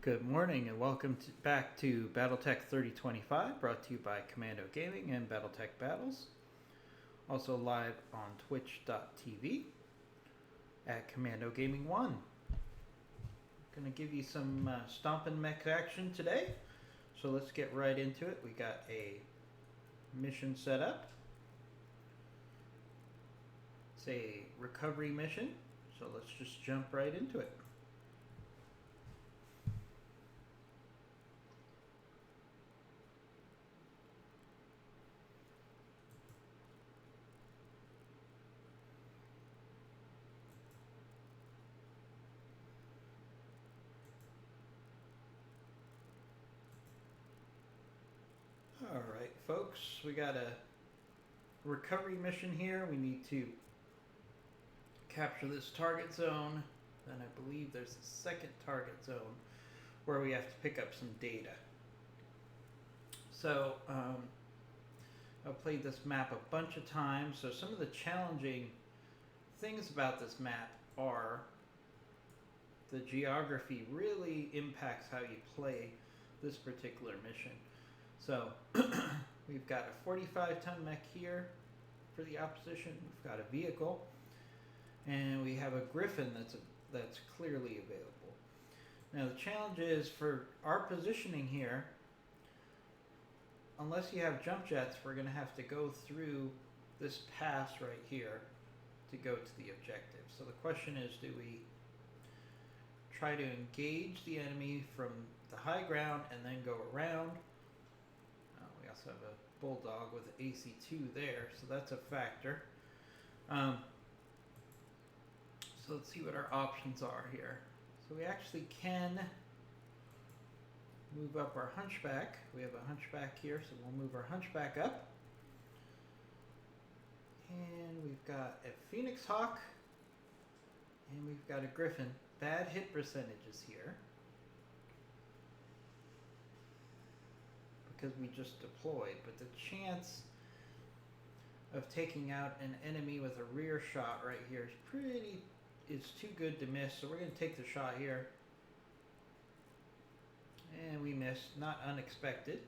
Good morning and welcome back to Battletech 3025, brought to you by Commando Gaming and Battletech Battles. Also live on twitch.tv at Commando Gaming 1. Going to give you some stomping mech action today, so let's get right into it. We got a mission set up. It's a recovery mission, so let's just jump right into it. Alright folks, we got a recovery mission here. We need to capture this target zone. Then I believe there's a second target zone where we have to pick up some data. So I've played this map a bunch of times, so some of the challenging things about this map are the geography really impacts how you play this particular mission. So we've got a 45-ton mech here for the opposition. We've got a vehicle, and we have a Griffin that's clearly available. Now the challenge is for our positioning here. Unless you have jump jets, we're going to have to go through this pass right here to go to the objective. So the question is, do we try to engage the enemy from the high ground and then go around? We also have a Bulldog with AC2 there, so that's a factor. So let's see what our options are here. So we actually can move up our Hunchback. We have a Hunchback here, so we'll move our Hunchback up. And we've got a Phoenix Hawk, and we've got a Griffin. Bad hit percentages here, because we just deployed, but the chance of taking out an enemy with a rear shot right here is too good to miss, so we're going to take the shot here. And we missed, not unexpected.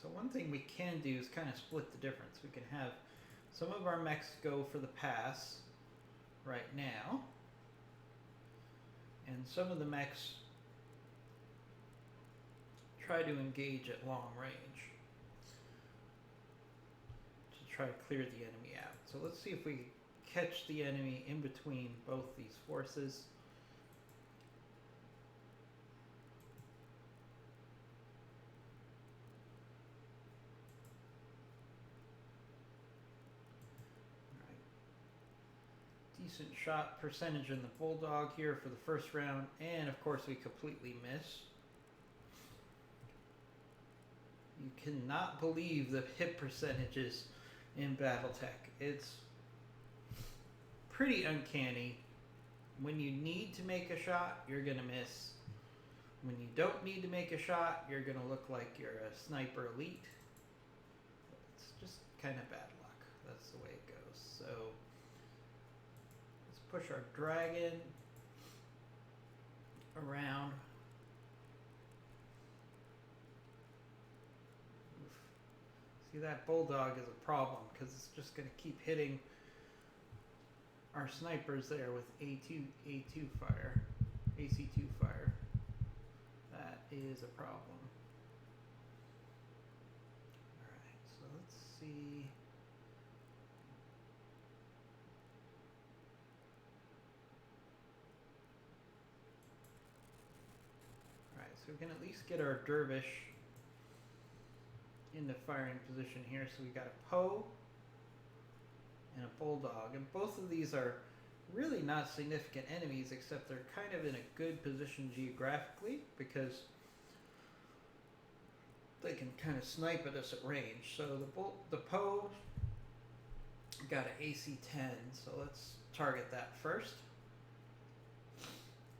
So one thing we can do is kind of split the difference. We can have some of our mechs go for the pass right now, and some of the mechs try to engage at long range to try to clear the enemy out. So let's see if we catch the enemy in between both these forces. Decent shot percentage in the Bulldog here for the first round, and of course we completely miss. You cannot believe the hit percentages in Battletech. It's pretty uncanny. When you need to make a shot, you're gonna miss. When you don't need to make a shot, you're gonna look like you're a sniper elite. It's just kind of bad luck. That's the way it goes. So push our Dragon around. Oof. See, that Bulldog is a problem because it's just going to keep hitting our snipers there with A2 fire, AC2 fire. That is a problem. Alright, so let's see. So we can at least get our Dervish into firing position here. So we got a Poe and a Bulldog, and both of these are really not significant enemies, except they're kind of in a good position geographically because they can kind of snipe at us at range. So the Poe got an AC-10, so let's target that first.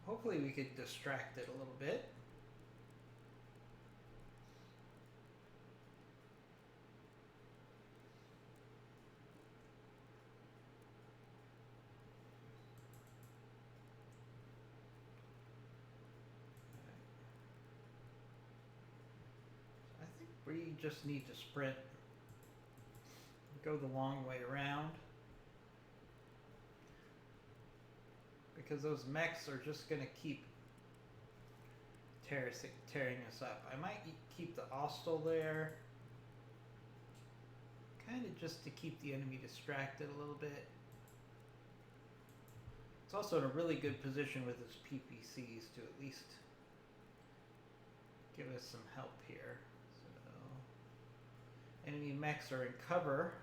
Hopefully we could distract it a little bit. we just need to sprint. Go the long way around. Because those mechs are just going to keep tearing us up. I might keep the Ostel there. Kind of just to keep the enemy distracted a little bit. It's also in a really good position with its PPCs to at least give us some help here. So, enemy mechs are in cover.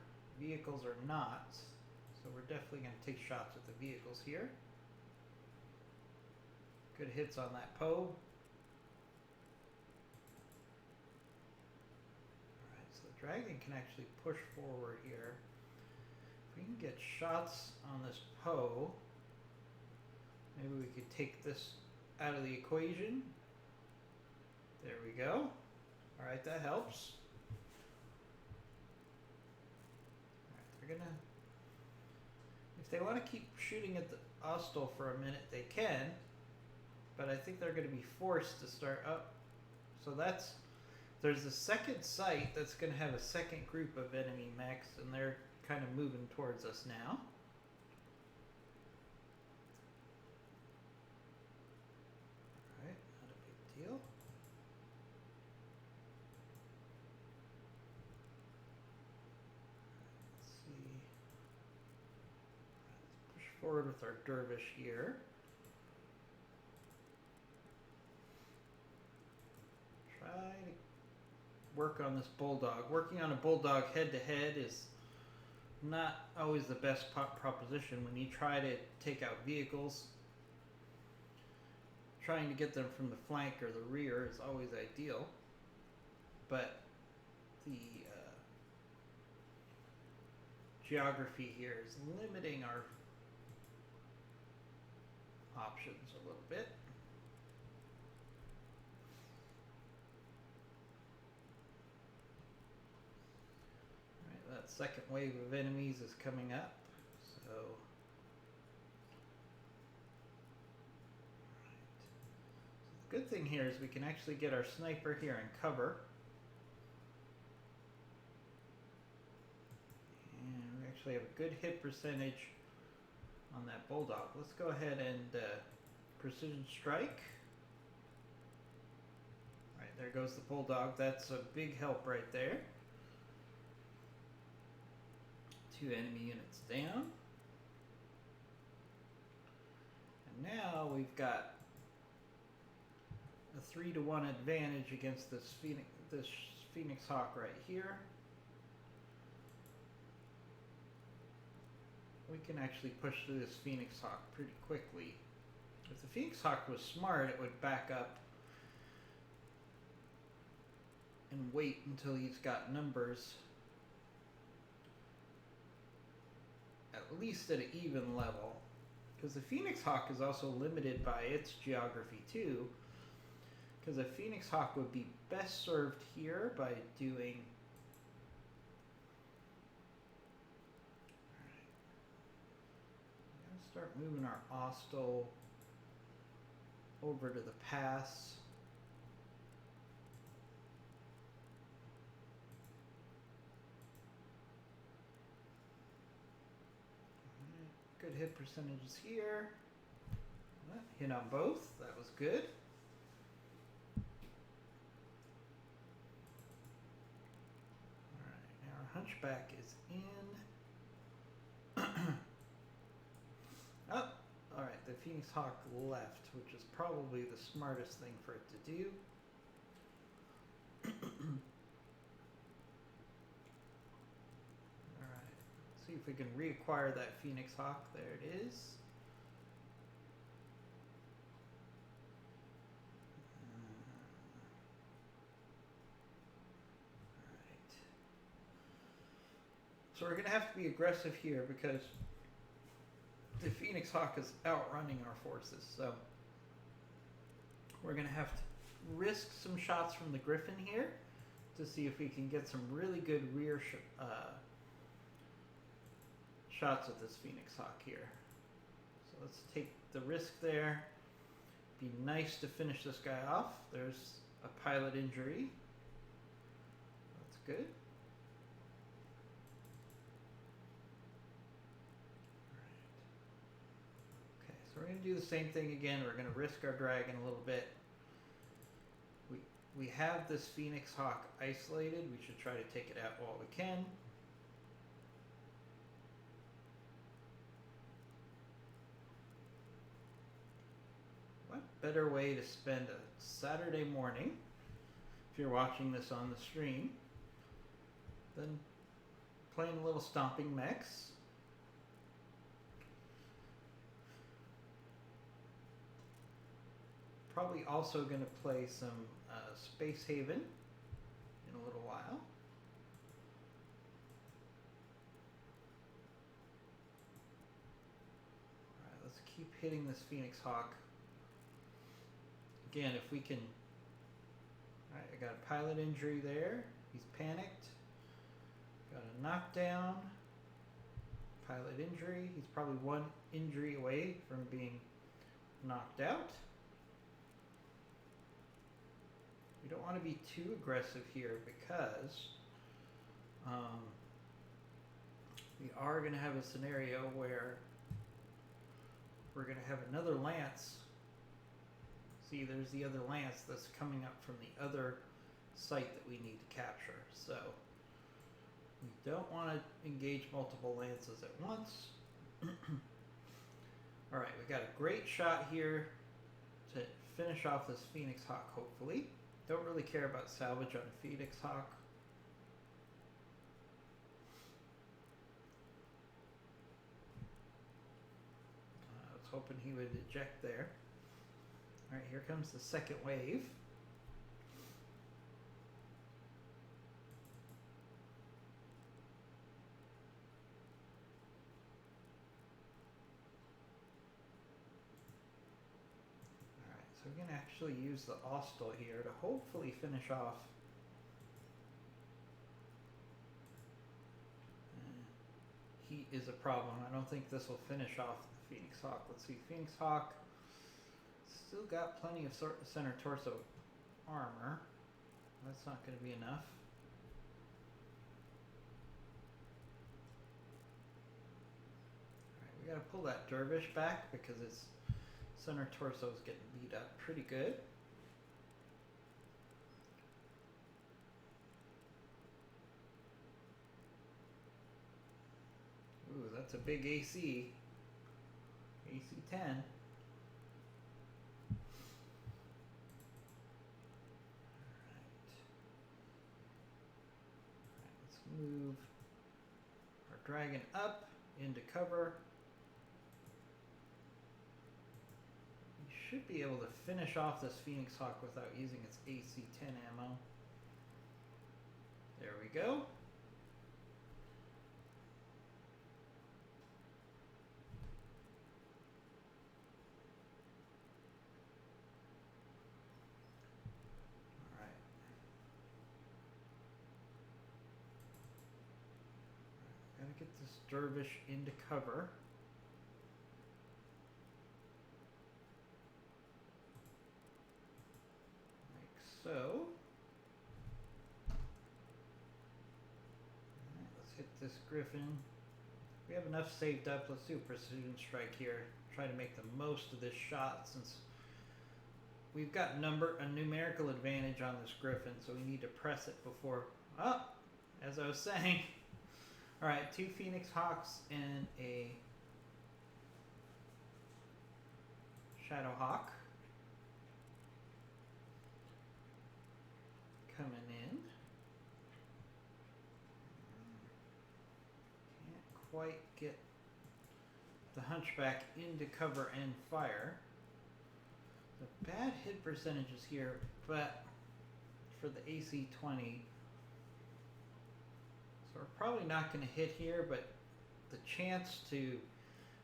Vehicles are not. So we're definitely going to take shots at the vehicles here. Good hits on that Poe. Alright, so the Dragon can actually push forward here. If we can get shots on this Poe, maybe we could take this out of the equation. There we go. Alright, that helps. Alright, they're gonna... If they want to keep shooting at the Ostel for a minute, they can. But I think they're going to be forced to start up. So that's... There's a second site that's going to have a second group of enemy mechs, and they're kind of moving towards us now. Alright, not a big deal. Let's see. Let's push forward with our dervish here. Try to work on this bulldog. Working on a bulldog head to head is not always the best proposition when you try to take out vehicles. Trying to get them from the flank or the rear is always ideal, but the geography here is limiting our options a little bit. That second wave of enemies is coming up, so the good thing here is we can actually get our sniper here in cover, and we actually have a good hit percentage on that bulldog. Let's go ahead and precision strike. Alright, there goes the bulldog. That's a big help right there. 2 enemy units down. And now we've got a 3-to-1 advantage against this Phoenix Hawk right here. We can actually push through this Phoenix Hawk pretty quickly. If the Phoenix Hawk was smart, it would back up and wait until he's got numbers at least at an even level, because the Phoenix Hawk is also limited by its geography too, because a Phoenix Hawk would be best served here by doing start moving our Ostel over to the pass. Good hit percentages here. Hit on both. That was good. Alright, now our Hunchback is in. Oh, alright, the Phoenix Hawk left, which is probably the smartest thing for it to do. See if we can reacquire that Phoenix Hawk. There it is. Alright. So we're going to have to be aggressive here because the Phoenix Hawk is outrunning our forces. So we're going to have to risk some shots from the Griffin here to see if we can get some really good rear shots at this Phoenix Hawk here. So let's take the risk there. Be nice to finish this guy off. There's a pilot injury. good. Okay, so we're going to do the same thing again. We're going to risk our dragon a little bit. We have this Phoenix Hawk isolated. We should try to take it out while we can. What better way to spend a Saturday morning, if you're watching this on the stream, than playing a little stomping mechs. Probably also going to play some Space Haven in a little while. Alright, let's keep hitting this Phoenix Hawk. Again, if we can... Alright, I got a pilot injury there. He's panicked. Got a knockdown. Pilot injury. He's probably one injury away from being knocked out. We don't want to be too aggressive here because we are going to have a scenario where we're going to have another lance. See, there's the other lance that's coming up from the other site that we need to capture. So we don't want to engage multiple lances at once. Alright, we got a great shot here to finish off this Phoenix Hawk, hopefully. Don't really care about salvage on a Phoenix Hawk. I was hoping he would eject there. Alright, here comes the second wave. So we're going to actually use the Austral here to hopefully finish off heat is a problem. I don't think this will finish off the Phoenix Hawk. Let's see, Phoenix Hawk still got plenty of center torso armor. That's not going to be enough. Alright, we got to pull that Dervish back because its center torso is getting beat up pretty good. Ooh, that's a big AC. AC 10. Alright, let's move our dragon up into cover. We should be able to finish off this Phoenix Hawk without using its AC 10 ammo. There we go. Get this Dervish into cover. Like so. Alright, let's hit this Griffin. We have enough saved up. Let's do a precision strike here. Try to make the most of this shot since we've got a numerical advantage on this Griffin, so we need to press it before. Oh, as I was saying. Alright, 2 Phoenix Hawks and a Shadow Hawk coming in. Can't quite get the Hunchback into cover and fire. The bad hit percentages here, but for the AC 20. So we're probably not going to hit here, but the chance to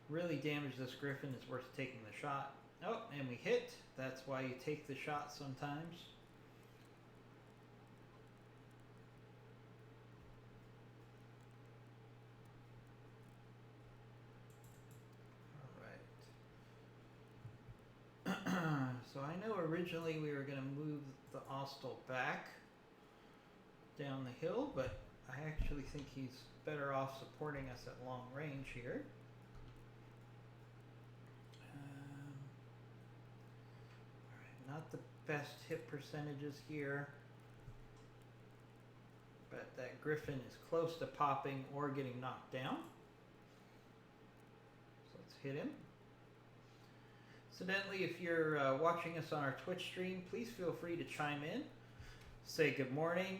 really damage this Griffin is worth taking the shot. Oh, and we hit. That's why you take the shot sometimes. Alright. So I know originally we were going to move the Austral back. down the hill, but I actually think he's better off supporting us at long range here. Alright, not the best hit percentages here, but that Griffin is close to popping or getting knocked down. So let's hit him. Incidentally, if you're watching us on our Twitch stream, please feel free to chime in. Say good morning,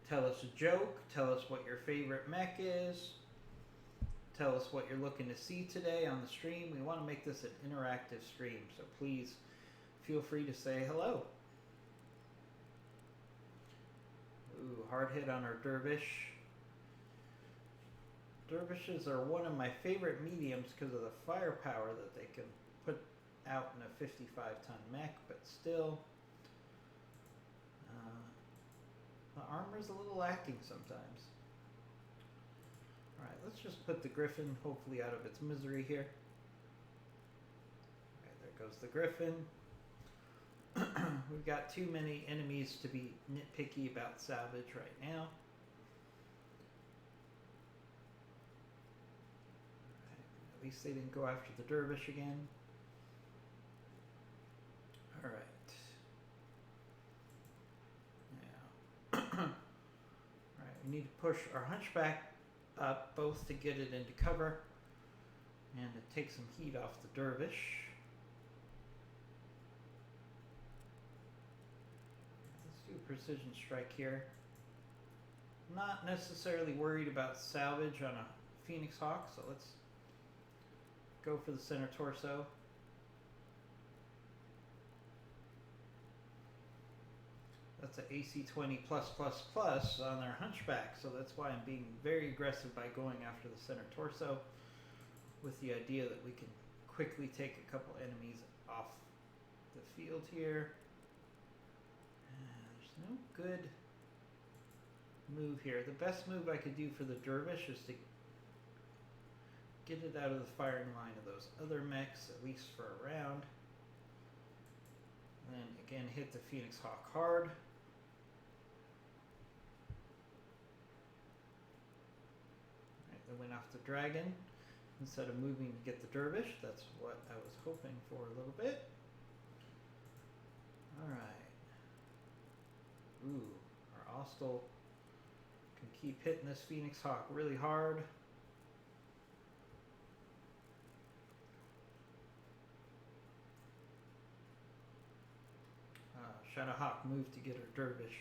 tell us a joke, tell us what your favorite mech is, tell us what you're looking to see today on the stream. We want to make this an interactive stream, so please feel free to say hello. Ooh, hard hit on our Dervish. Dervishes are one of my favorite mediums because of the firepower that they can put out in a 55-ton mech, but still, the armor's a little lacking sometimes. Alright, let's just put the Griffin hopefully out of its misery here. Alright, there goes the Griffin. We've got too many enemies to be nitpicky about salvage right now. Alright, at least they didn't go after the Dervish again. Alright. Now, alright, we need to push our Hunchback up both to get it into cover and to take some heat off the Dervish. Let's do a precision strike here. Not necessarily worried about salvage on a Phoenix Hawk, so let's go for the center torso. That's an AC-20+++ on their Hunchback, so that's why I'm being very aggressive by going after the center torso with the idea that we can quickly take a couple enemies off the field here. There's no good move here. The best move I could do for the Dervish is to get it out of the firing line of those other mechs, at least for a round. And then again hit the Phoenix Hawk hard. They went off the Dragon instead of moving to get the Dervish. That's what I was hoping for a little bit. Alright. Ooh, our Austral can keep hitting this Phoenix Hawk really hard. Shadowhawk moved to get her Dervish.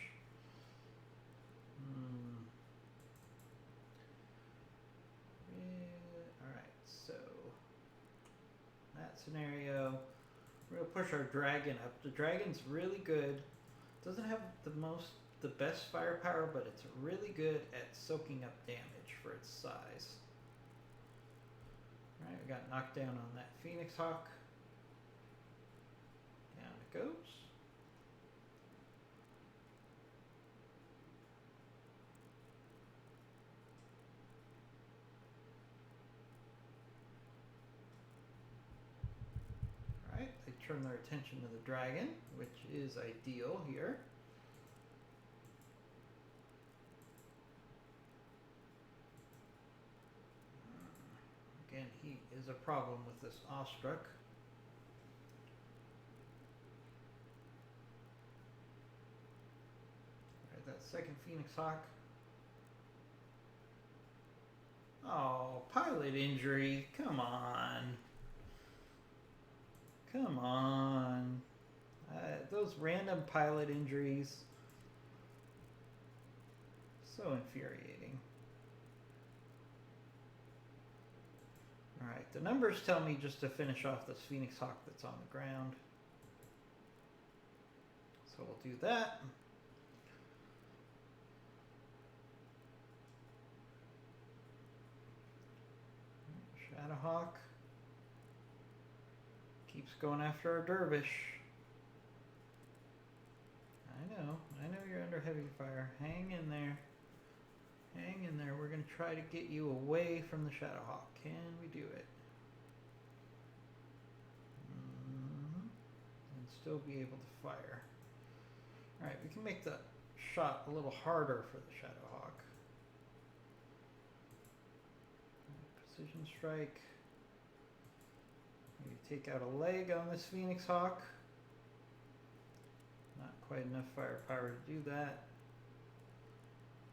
Alright, so that scenario, we're going to push our Dragon up. The Dragon's really good. Doesn't have the best firepower, but it's really good at soaking up damage for its size. Alright, we got knocked down on that Phoenix Hawk. Down it goes. They turn their attention to the Dragon, which is ideal here. Again, he is a problem with this Awestruck. Alright, that second Phoenix Hawk. Oh, pilot injury. Come on. Come on. Those random pilot injuries. So infuriating. Alright, the numbers tell me just to finish off this Phoenix Hawk that's on the ground. So we'll do that. Shadowhawk keeps going after our Dervish. I know you're under heavy fire. Hang in there. Hang in there. We're going to try to get you away from the Shadowhawk. Can we do it? And still be able to fire. Alright, we can make the shot a little harder for the Shadowhawk. Precision strike. Maybe take out a leg on this Phoenix Hawk. Not quite enough firepower to do that.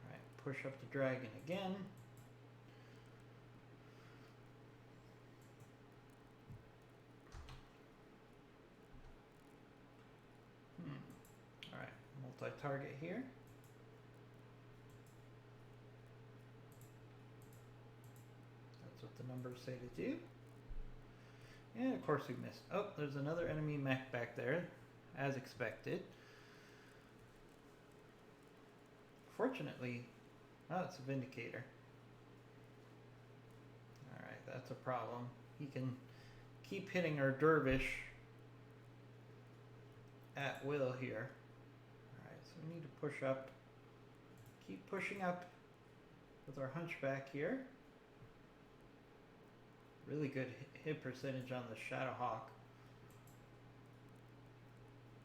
Alright, push up the dragon again. Alright, multi-target here. That's what the numbers say to do. And of course we missed. Oh, there's another enemy mech back there, as expected. Fortunately, oh, it's a Vindicator. Alright, that's a problem. He can keep hitting our Dervish at will here. Alright, so we need to push up. Keep pushing up with our Hunchback here. Really good hit percentage on the Shadowhawk.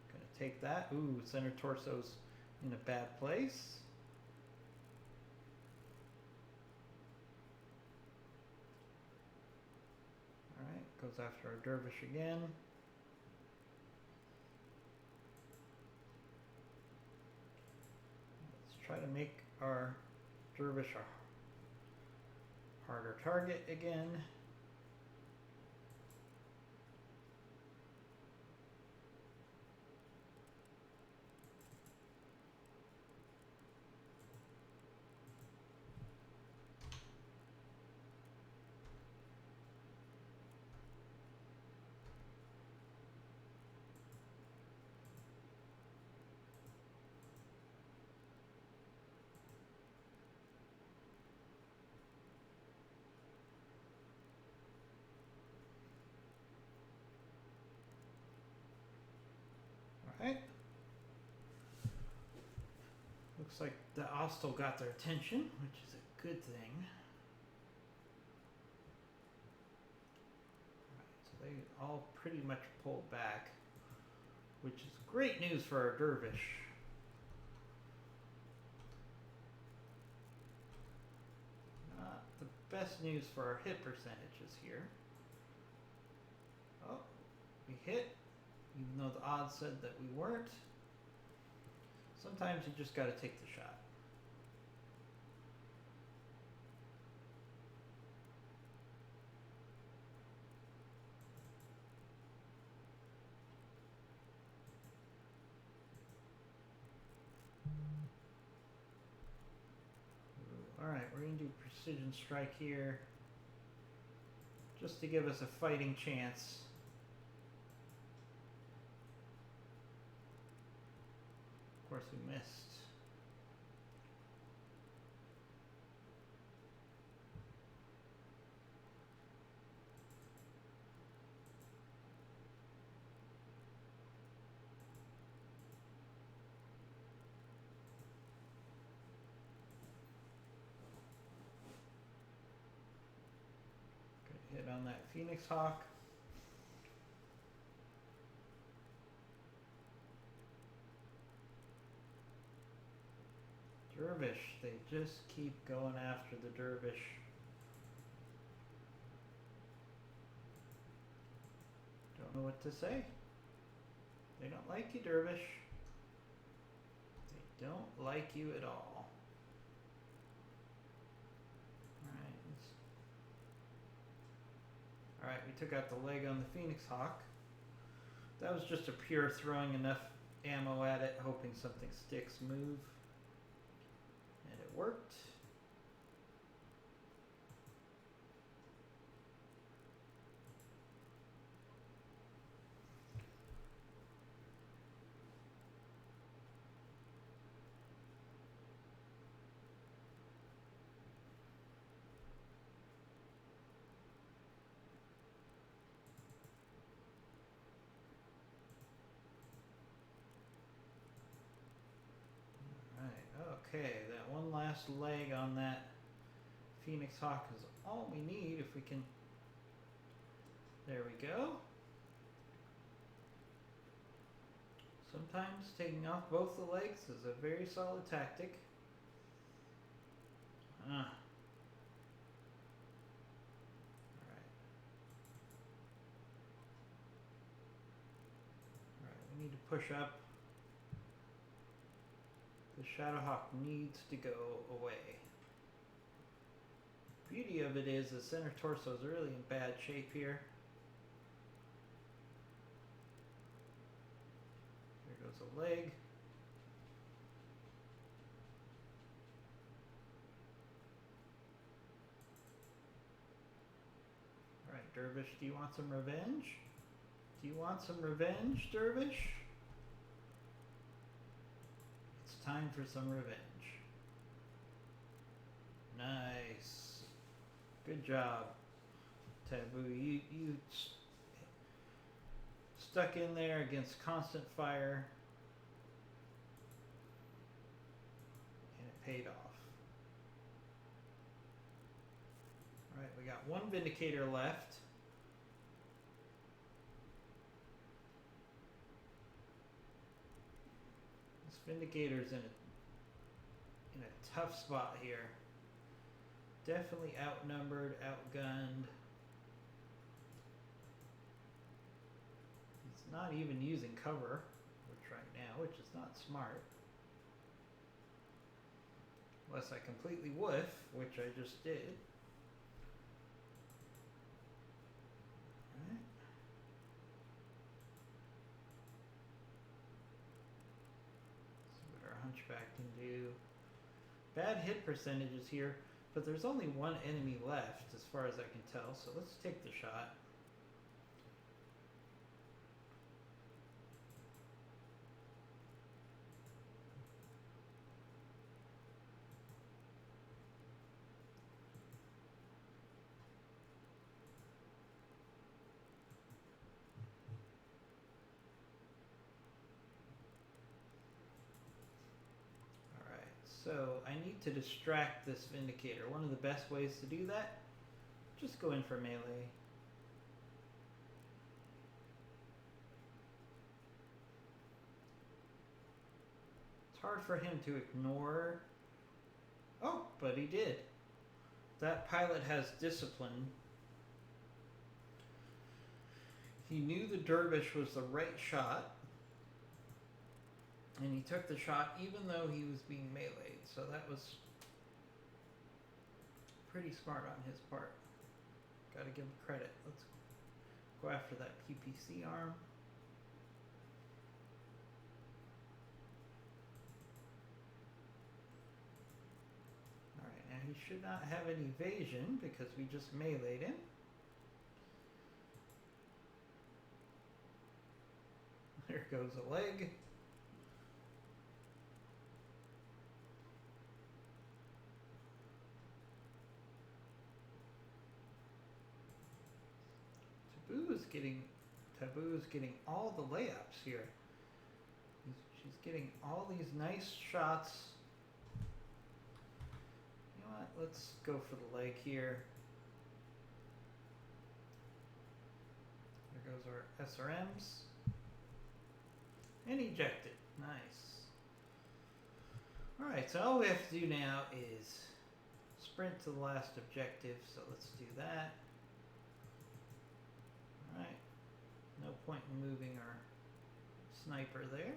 Gonna take that. Ooh, center torso's in a bad place. Alright, goes after our Dervish again. Let's try to make our Dervish a harder target again. Alright. Looks like the Ostel got their attention, which is a good thing. Alright, so they all pretty much pulled back, which is great news for our Dervish. Not the best news for our hit percentages here. Oh, we hit. Even though the odds said that we weren't. Sometimes you just got to take the shot. Alright, we're going to do precision strike here. Just to give us a fighting chance. Of course we missed. Good hit on that Phoenix Hawk. Dervish, they just keep going after the Dervish. Don't know what to say. They don't like you, Dervish. They don't like you at all. Alright, we took out the leg on the Phoenix Hawk. That was just a pure throwing enough ammo at it, hoping something sticks move. And it worked. Okay, that one last leg on that Phoenix Hawk is all we need if we can. There we go. Sometimes taking off both the legs is a very solid tactic. Alright. Alright, we need to push up. The Shadowhawk needs to go away. Beauty of it is the center torso is really in bad shape here. There goes a leg. Alright, Dervish, do you want some revenge? Do you want some revenge, Dervish? It's time for some revenge. Nice. Good job, Taboo. You stuck in there against constant fire, and it paid off. Alright, we got one Vindicator left. This Vindicator's in a tough spot here. Definitely outnumbered, outgunned. He's not even using cover, right now, which is not smart. Unless I completely whiff, which I just did. Alright. See what our Hunchback can do. Bad hit percentages here. But there's only one enemy left, as far as I can tell, so let's take the shot. So I need to distract this Vindicator. One of the best ways to do that, just go in for melee. It's hard for him to ignore. Oh, but he did. That pilot has discipline. He knew the Dervish was the right shot. And he took the shot even though he was being meleeed. So that was pretty smart on his part. Gotta give him credit. Let's go after that PPC arm. Alright, now he should not have an evasion because we just meleeed him. There goes a leg. Taboo's getting all the layups here. She's getting all these nice shots. You know what? Let's go for the leg here. There goes our SRMs. And ejected. Nice. Alright, so all we have to do now is sprint to the last objective. So let's do that. Alright, no point in moving our sniper there.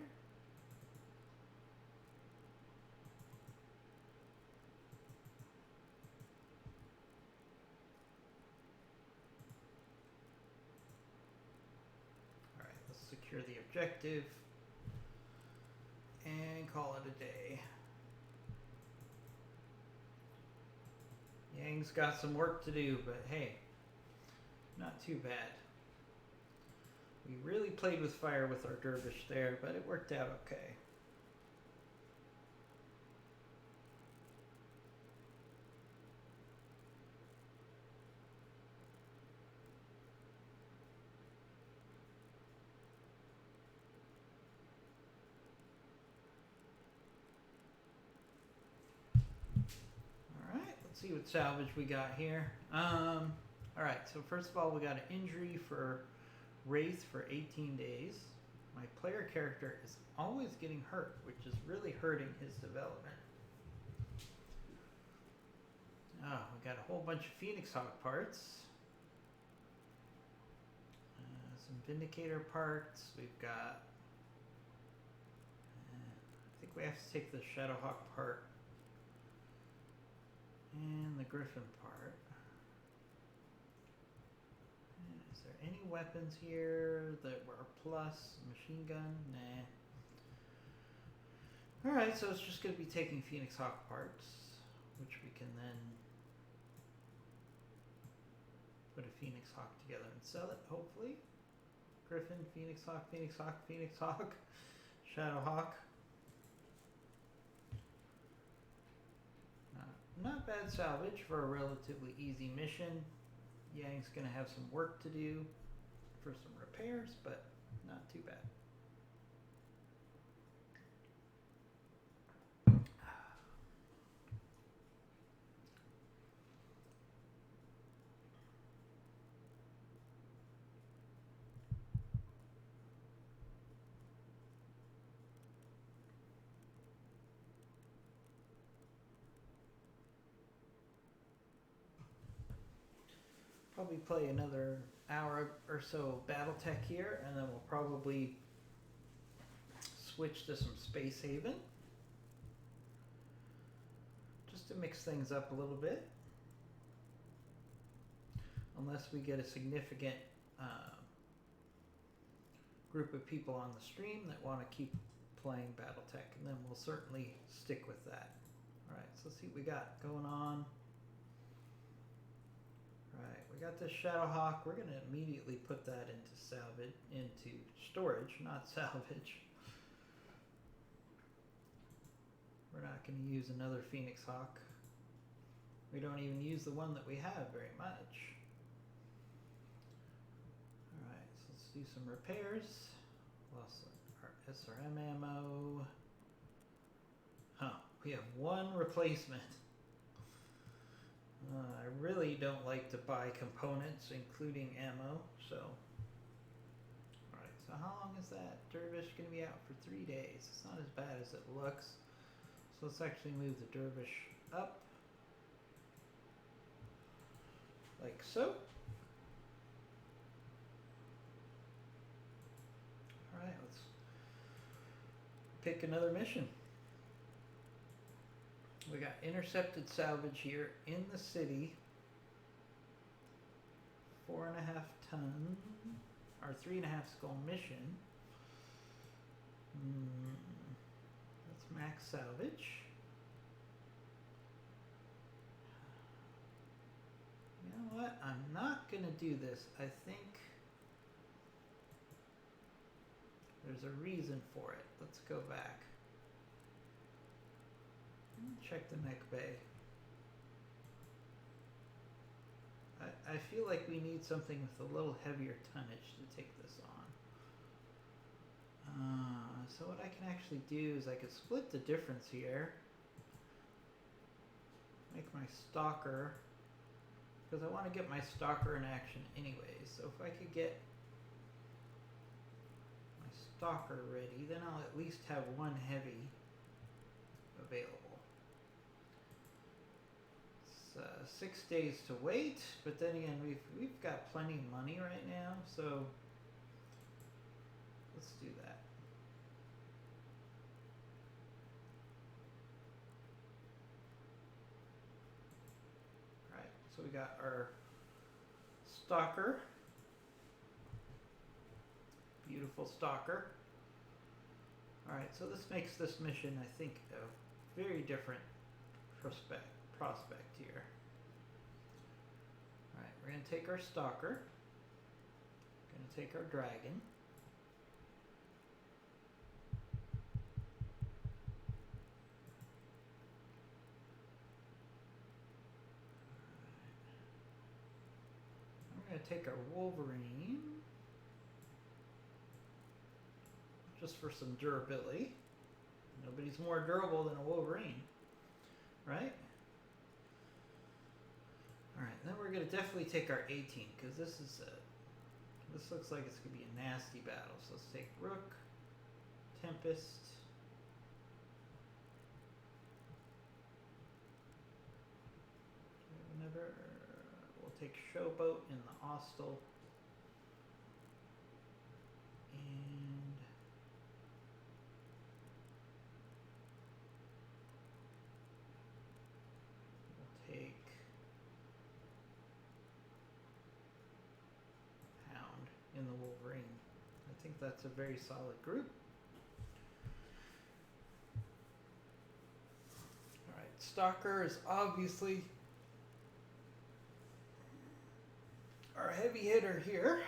Alright, let's secure the objective and call it a day. Yang's got some work to do, but hey, not too bad. We really played with fire with our Dervish there, but it worked out okay. Alright, let's see what salvage we got here. Alright, so first of all, we got an injury for Wraith for 18 days. my player character is always getting hurt, which is really hurting his development. Oh, we got a whole bunch of Phoenix Hawk parts. Some Vindicator parts. We've got... I think we have to take the Shadowhawk part and the Griffin part. Is there any weapons here that were plus? Machine gun? Nah. Alright, so it's just going to be taking Phoenix Hawk parts, which we can then put a Phoenix Hawk together and sell it, hopefully. Griffin, Phoenix Hawk, Phoenix Hawk, Phoenix Hawk, Shadowhawk. Not bad salvage for a relatively easy mission. Yang's going to have some work to do for some repairs, but not too bad. Probably play another hour or so of Battletech here, and then we'll probably switch to some Space Haven, just to mix things up a little bit, unless we get a significant group of people on the stream that want to keep playing Battletech, and then we'll certainly stick with that. Alright, so let's see what we got going on. Right, we got this Shadowhawk. We're going to immediately put that into storage, not salvage. We're not going to use another Phoenix Hawk. We don't even use the one that we have very much. Alright, so let's do some repairs. Lost our SRM ammo. Huh, we have one replacement. I really don't like to buy components, including ammo, so... Alright, so how long is that Dervish going to be out for? 3 days. It's not as bad as it looks. So let's actually move the Dervish up. Like so. Alright, let's pick another mission. We got intercepted salvage here in the city. 4.5 ton, or 3.5 skull mission. That's max salvage. You know what? I'm not gonna do this. I think there's a reason for it. Let's go back. Check the mech bay. I feel like we need something with a little heavier tonnage to take this on. So what I can actually do is I could split the difference here. Make my stalker, because I want to get my stalker in action anyways. So if I could get my stalker ready, then I'll at least have one heavy available. 6 days to wait, but then again, we've got plenty of money right now, so let's do that. Alright, so we got our stalker. Beautiful stalker. Alright, so this makes this mission, I think, a very different prospect here. Alright, we're going to take our stalker. We're going to take our dragon. We're going to take our Wolverine. Just for some durability. Nobody's more durable than a Wolverine. Right? Alright, then we're going to definitely take our 18, because this looks like it's going to be a nasty battle. So let's take Rook. Tempest. Whenever we'll take Showboat in the Hostel. And we'll take Hound in the Wolverine. I think that's a very solid group. Alright, Stalker is obviously our heavy hitter here.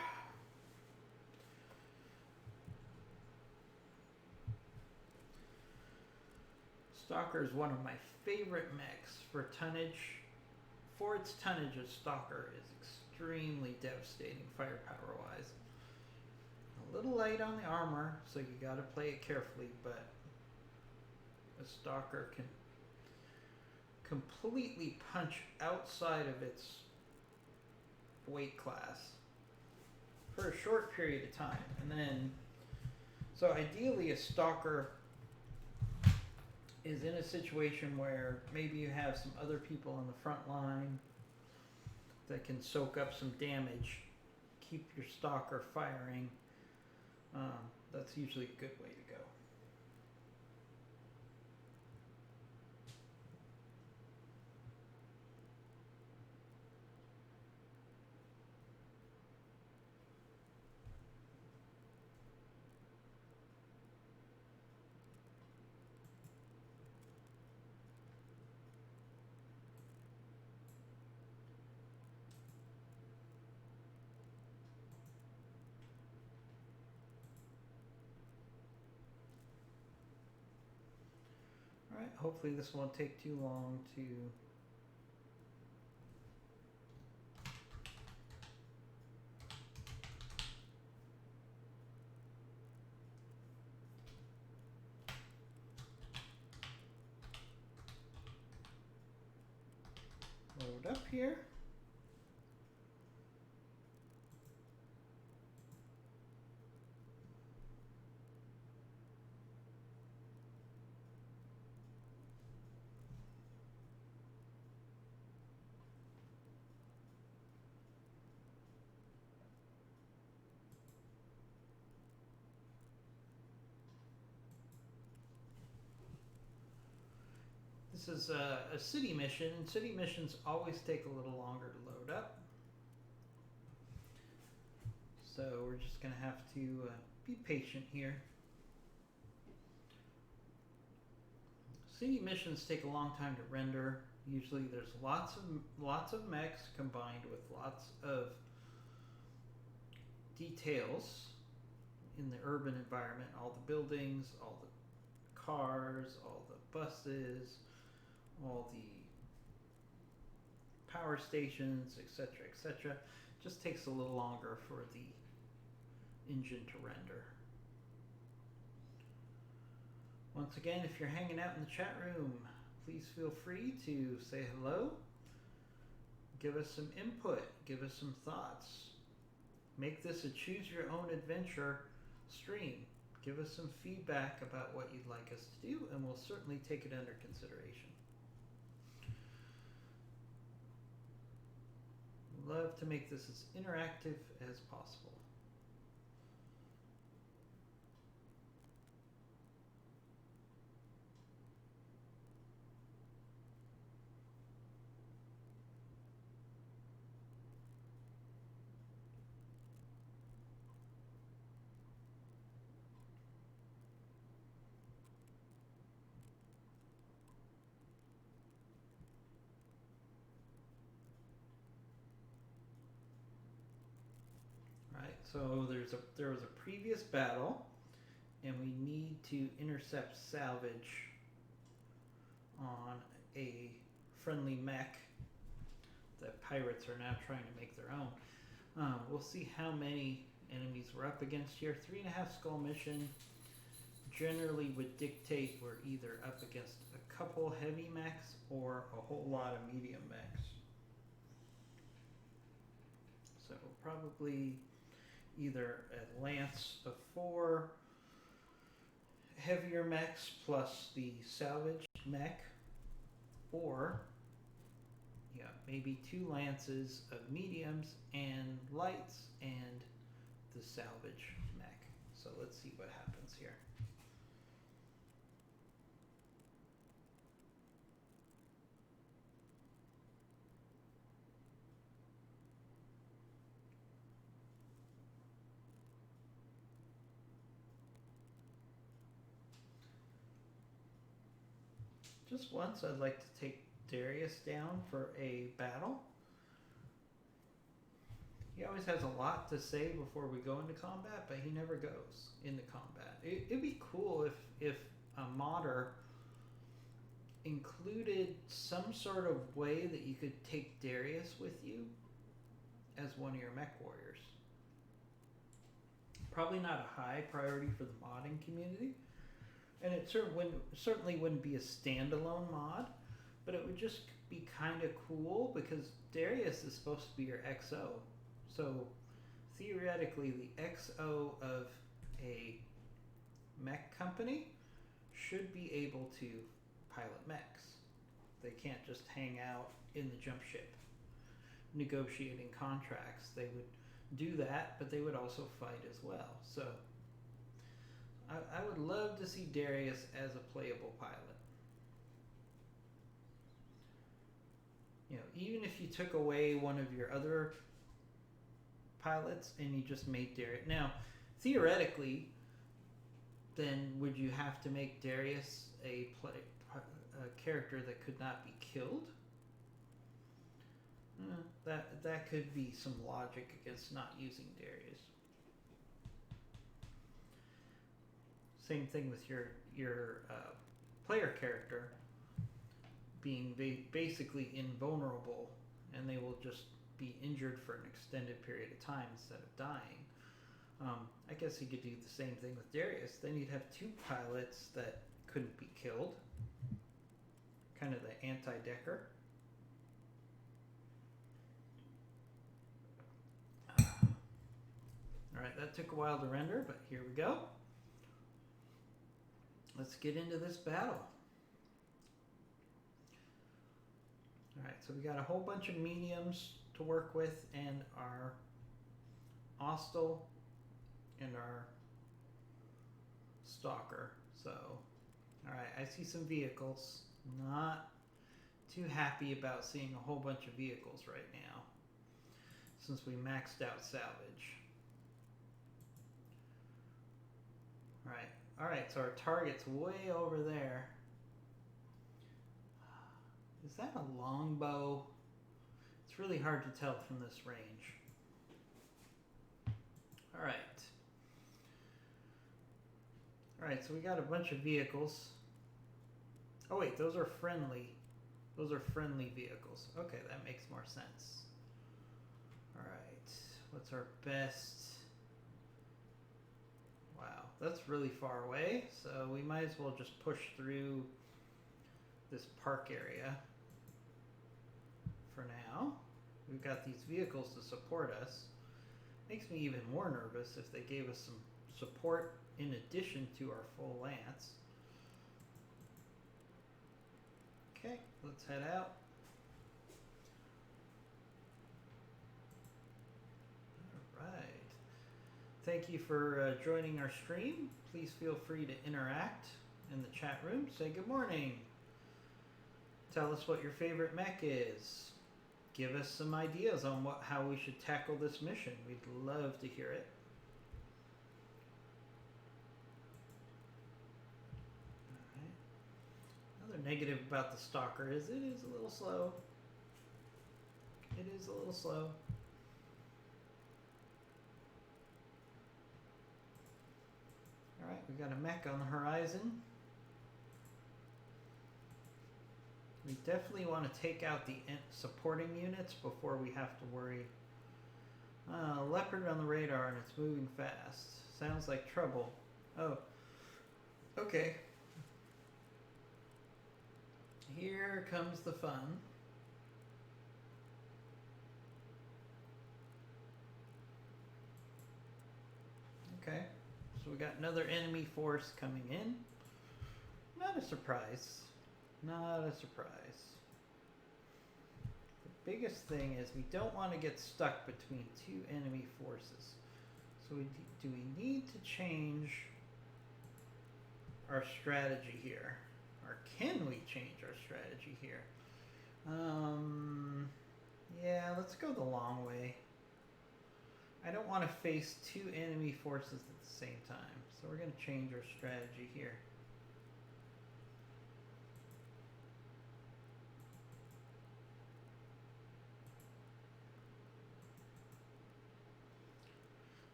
Stalker is one of my favorite mechs for tonnage. For its tonnage, a Stalker is extremely devastating firepower wise. A little light on the armor, so you gotta play it carefully, but a Stalker can completely punch outside of its weight class for a short period of time. And then, so ideally a Stalker is in a situation where maybe you have some other people on the front line that can soak up some damage, keep your Stalker firing. That's usually a good way to go. Alright, hopefully this won't take too long to load up here. This is a city mission. City missions always take a little longer to load up. So we're just going to have to be patient here. City missions take a long time to render. Usually there's lots of mechs combined with lots of details in the urban environment. All the buildings, all the cars, all the buses, all the power stations, etc., etc. Just takes a little longer for the engine to render. Once again, if you're hanging out in the chat room, please feel free to say hello, give us some input, give us some thoughts. Make this a choose your own adventure stream. Give us some feedback about what you'd like us to do, and we'll certainly take it under consideration. Love to make this as interactive as possible. So there was a previous battle, and we need to intercept salvage on a friendly mech that pirates are now trying to make their own. We'll see how many enemies we're up against here. 3.5 skull mission generally would dictate we're either up against a couple heavy mechs or a whole lot of medium mechs. So probably either a lance of 4, heavier mechs plus the salvaged mech, or yeah, maybe 2 lances of mediums and lights and the salvage mech. So let's see what happens here. Just once, I'd like to take Darius down for a battle. He always has a lot to say before we go into combat, but he never goes into combat. It'd be cool if a modder included some sort of way that you could take Darius with you as one of your mech warriors. Probably not a high priority for the modding community, and it certainly wouldn't be a standalone mod, but it would just be kind of cool because Darius is supposed to be your XO. So theoretically, the XO of a mech company should be able to pilot mechs. They can't just hang out in the jump ship negotiating contracts. They would do that, but they would also fight as well. So I would love to see Darius as a playable pilot. You know, even if you took away one of your other pilots and you just made Darius. Now, theoretically, then would you have to make Darius a character that could not be killed? That could be some logic against not using Darius. Same thing with your player character being basically invulnerable, and they will just be injured for an extended period of time instead of dying. I guess you could do the same thing with Darius. Then you'd have 2 pilots that couldn't be killed. Kind of the anti-decker. Alright, that took a while to render, but here we go. Let's get into this battle. Alright, so we got a whole bunch of mediums to work with, and our Ostel and our Stalker. So, alright, I see some vehicles. Not too happy about seeing a whole bunch of vehicles right now, since we maxed out salvage. Alright, so our target's way over there. Is that a longbow? It's really hard to tell from this range. Alright, so we got a bunch of vehicles. Oh wait, those are friendly. Those are friendly vehicles. Okay, that makes more sense. Alright, what's our best? Wow, that's really far away, so we might as well just push through this park area for now. We've got these vehicles to support us. Makes me even more nervous if they gave us some support in addition to our full lance. Okay, let's head out. Alright. Thank you for joining our stream. Please feel free to interact in the chat room. Say good morning. Tell us what your favorite mech is. Give us some ideas on how we should tackle this mission. We'd love to hear it. Alright. Another negative about the Stalker is it is a little slow. It is a little slow. Alright, we got a mech on the horizon. We definitely want to take out the supporting units before we have to worry. Leopard on the radar and it's moving fast. Sounds like trouble. Oh, okay. Here comes the fun. Okay, So we got another enemy force coming in. Not a surprise. Not a surprise. The biggest thing is we don't want to get stuck between two enemy forces. So do we need to change our strategy here? Or can we change our strategy here? Yeah, let's go the long way. I don't want to face two enemy forces at the same time. So we're going to change our strategy here.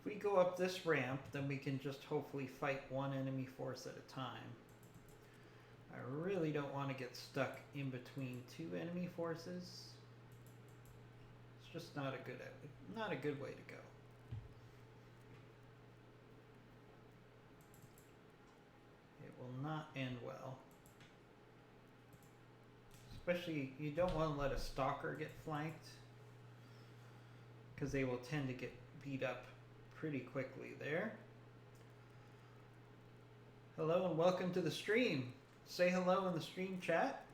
If we go up this ramp, then we can just hopefully fight one enemy force at a time. I really don't want to get stuck in between two enemy forces. It's just not a good way to go. It will not end well. Especially, you don't want to let a stalker get flanked, because they will tend to get beat up pretty quickly there. Hello and welcome to the stream. Say hello in the stream chat.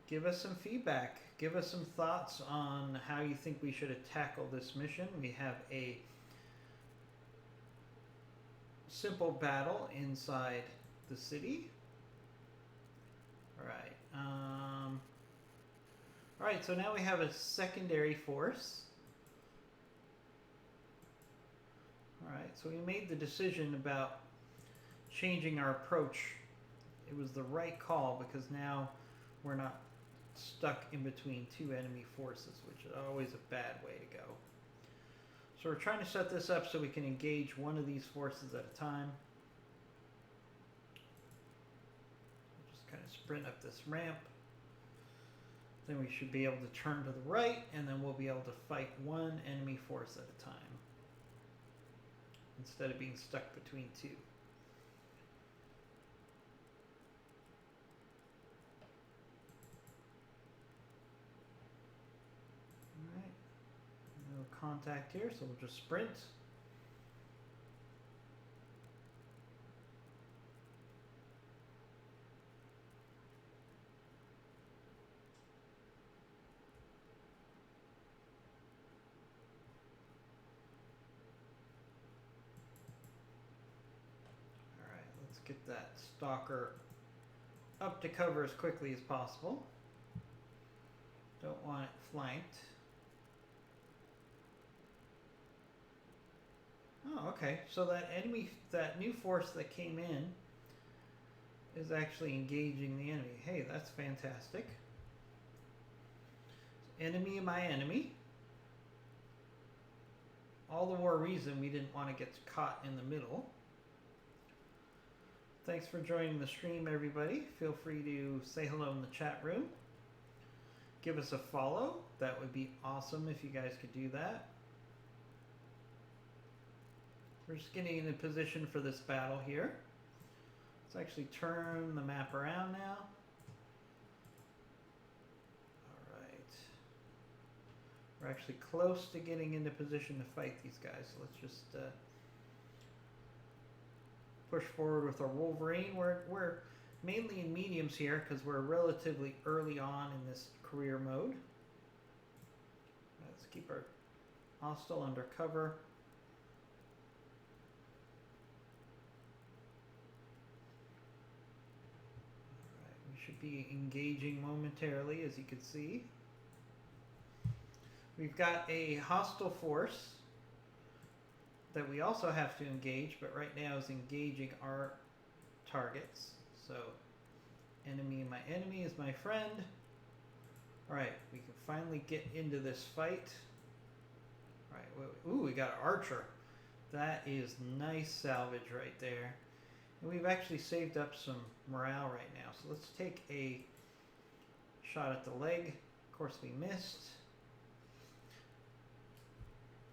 Give us some feedback. Give us some thoughts on how you think we should tackle this mission. We have a simple battle inside the city. Alright. Alright, so now we have a secondary force. Alright, so we made the decision about changing our approach. It was the right call because now we're not stuck in between two enemy forces, which is always a bad way to go. So we're trying to set this up so we can engage one of these forces at a time. Just kind of sprint up this ramp. Then we should be able to turn to the right, and then we'll be able to fight one enemy force at a time, instead of being stuck between two. Alright, no contact here, so we'll just sprint. Get that stalker up to cover as quickly as possible. Don't want it flanked. Oh, okay. So that new force that came in is actually engaging the enemy. Hey, that's fantastic. Enemy of my enemy. All the more reason we didn't want to get caught in the middle. Thanks for joining the stream, everybody. Feel free to say hello in the chat room. Give us a follow. That would be awesome if you guys could do that. We're just getting in a position for this battle here. Let's actually turn the map around now. Alright. We're actually close to getting into position to fight these guys. So let's just push forward with our Wolverine. We're mainly in mediums here because we're relatively early on in this career mode. Let's keep our hostile under cover. Alright, we should be engaging momentarily, as you can see. We've got a hostile force that we also have to engage, but right now is engaging our targets. So, enemy of my enemy is my friend. Alright, we can finally get into this fight. Alright, ooh, we got an archer. That is nice salvage right there. And we've actually saved up some morale right now. So let's take a shot at the leg. Of course we missed.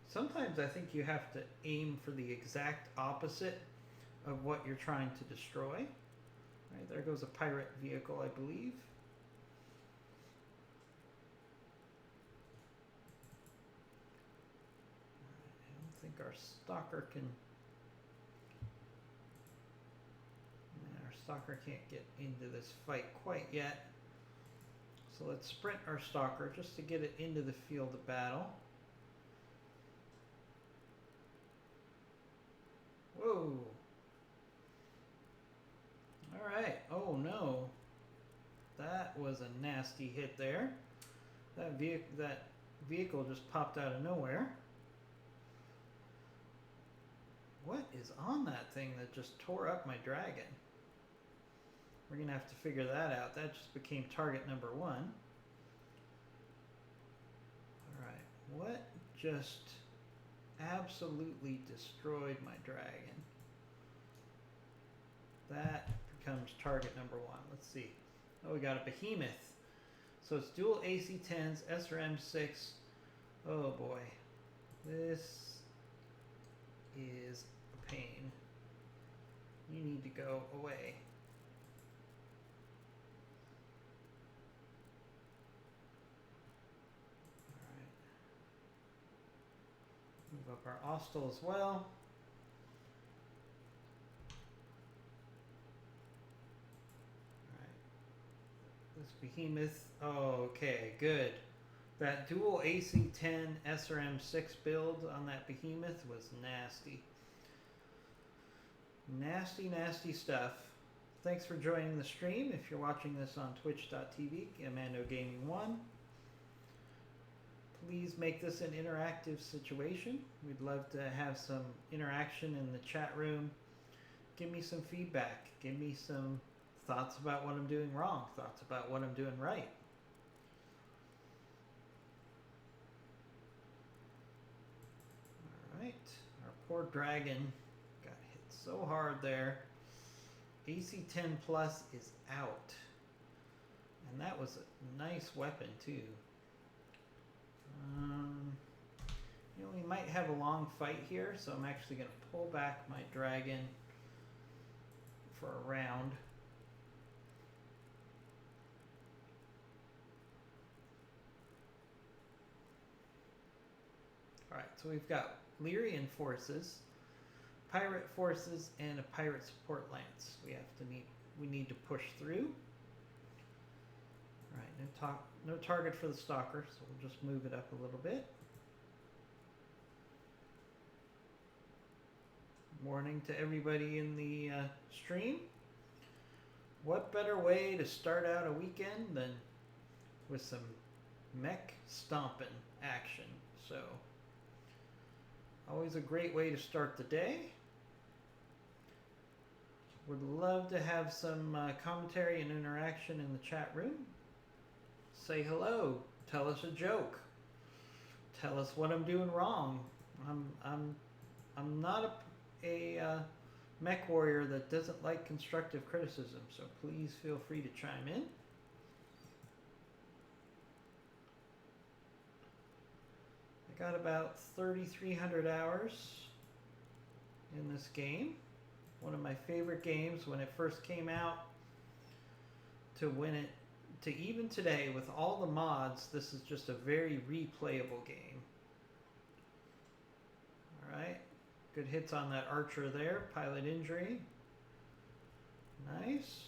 Sometimes I think you have to aim for the exact opposite of what you're trying to destroy. Right, there goes a pirate vehicle, I believe. I don't think our stalker can Stalker can't get into this fight quite yet. So let's sprint our Stalker just to get it into the field of battle. Whoa. Alright. Oh no. That was a nasty hit there. That vehicle just popped out of nowhere. What is on that thing that just tore up my dragon? We're going to have to figure that out. That just became target number 1. Alright, what just absolutely destroyed my dragon? That becomes target number 1. Let's see. Oh, we got a behemoth. So it's dual AC-10s, SRM-6. Oh boy. This is a pain. You need to go away. Alright. Move up our Ostel as well. This behemoth, oh, okay, good. That dual AC-10 SRM-6 build on that behemoth was nasty. Nasty, nasty stuff. Thanks for joining the stream. If you're watching this on twitch.tv, Commando Gaming 1. Please make this an interactive situation. We'd love to have some interaction in the chat room. Give me some feedback. Give me some thoughts about what I'm doing wrong, thoughts about what I'm doing right. Alright, our poor dragon got hit so hard there. AC-10 plus is out. And that was a nice weapon too. You know, we might have a long fight here, so I'm actually going to pull back my dragon for a round. Alright, so we've got Lyrian forces, pirate forces, and a pirate support lance. We need to push through. Alright, no target for the Stalker, so we'll just move it up a little bit. Morning to everybody in the stream. What better way to start out a weekend than with some mech stomping action? So always a great way to start the day. Would love to have some commentary and interaction in the chat room. Say hello. Tell us a joke. Tell us what I'm doing wrong. I'm not a mech warrior that doesn't like constructive criticism, so please feel free to chime in. I got about 3,300 hours in this game. One of my favorite games when it first came out. To win it, to even today with all the mods, this is just a very replayable game. Alright, good hits on that archer there, pilot injury. Nice.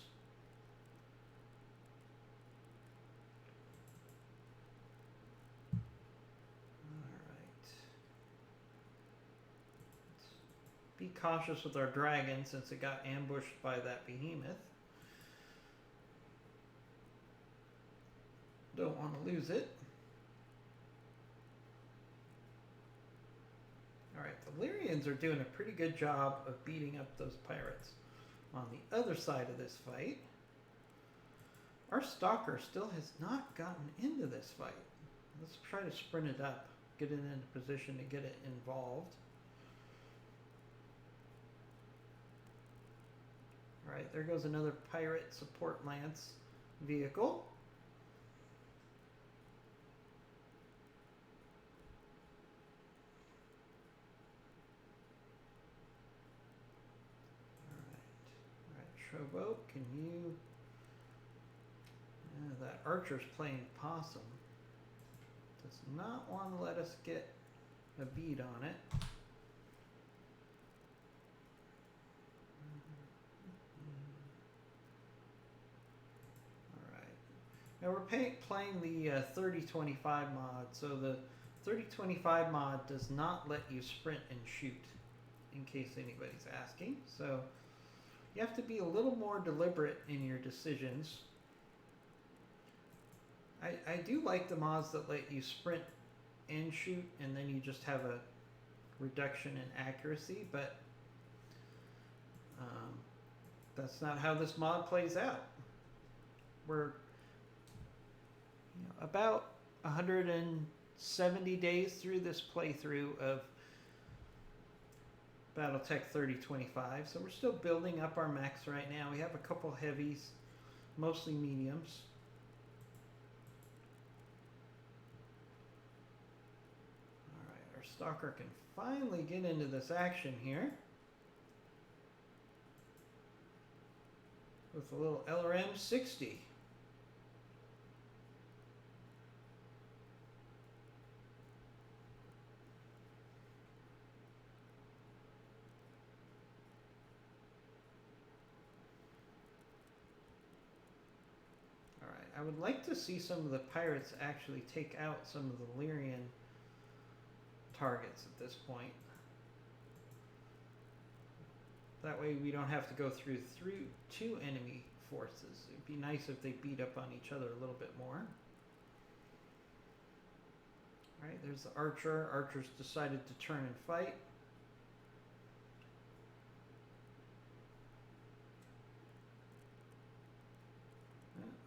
Be cautious with our dragon since it got ambushed by that behemoth. Don't want to lose it. Alright, the Lyrians are doing a pretty good job of beating up those pirates. On the other side of this fight, our Stalker still has not gotten into this fight. Let's try to sprint it up, get it into position to get it involved. Alright, there goes another pirate support lance vehicle. Alright, Showboat, can you... that archer's playing possum. Does not want to let us get a bead on it. Now we're playing the 3025 mod, so the 3025 mod does not let you sprint and shoot, in case anybody's asking. So you have to be a little more deliberate in your decisions. I do like the mods that let you sprint and shoot, and then you just have a reduction in accuracy, but that's not how this mod plays out. We're about 170 days through this playthrough of Battletech 3025, so we're still building up our mechs right now. We have a couple heavies, mostly mediums. Alright, our Stalker can finally get into this action here with a little LRM 60. I would like to see some of the pirates actually take out some of the Lyrian targets at this point. That way we don't have to go through two enemy forces. It'd be nice if they beat up on each other a little bit more. Alright, there's the archer. Archer's decided to turn and fight.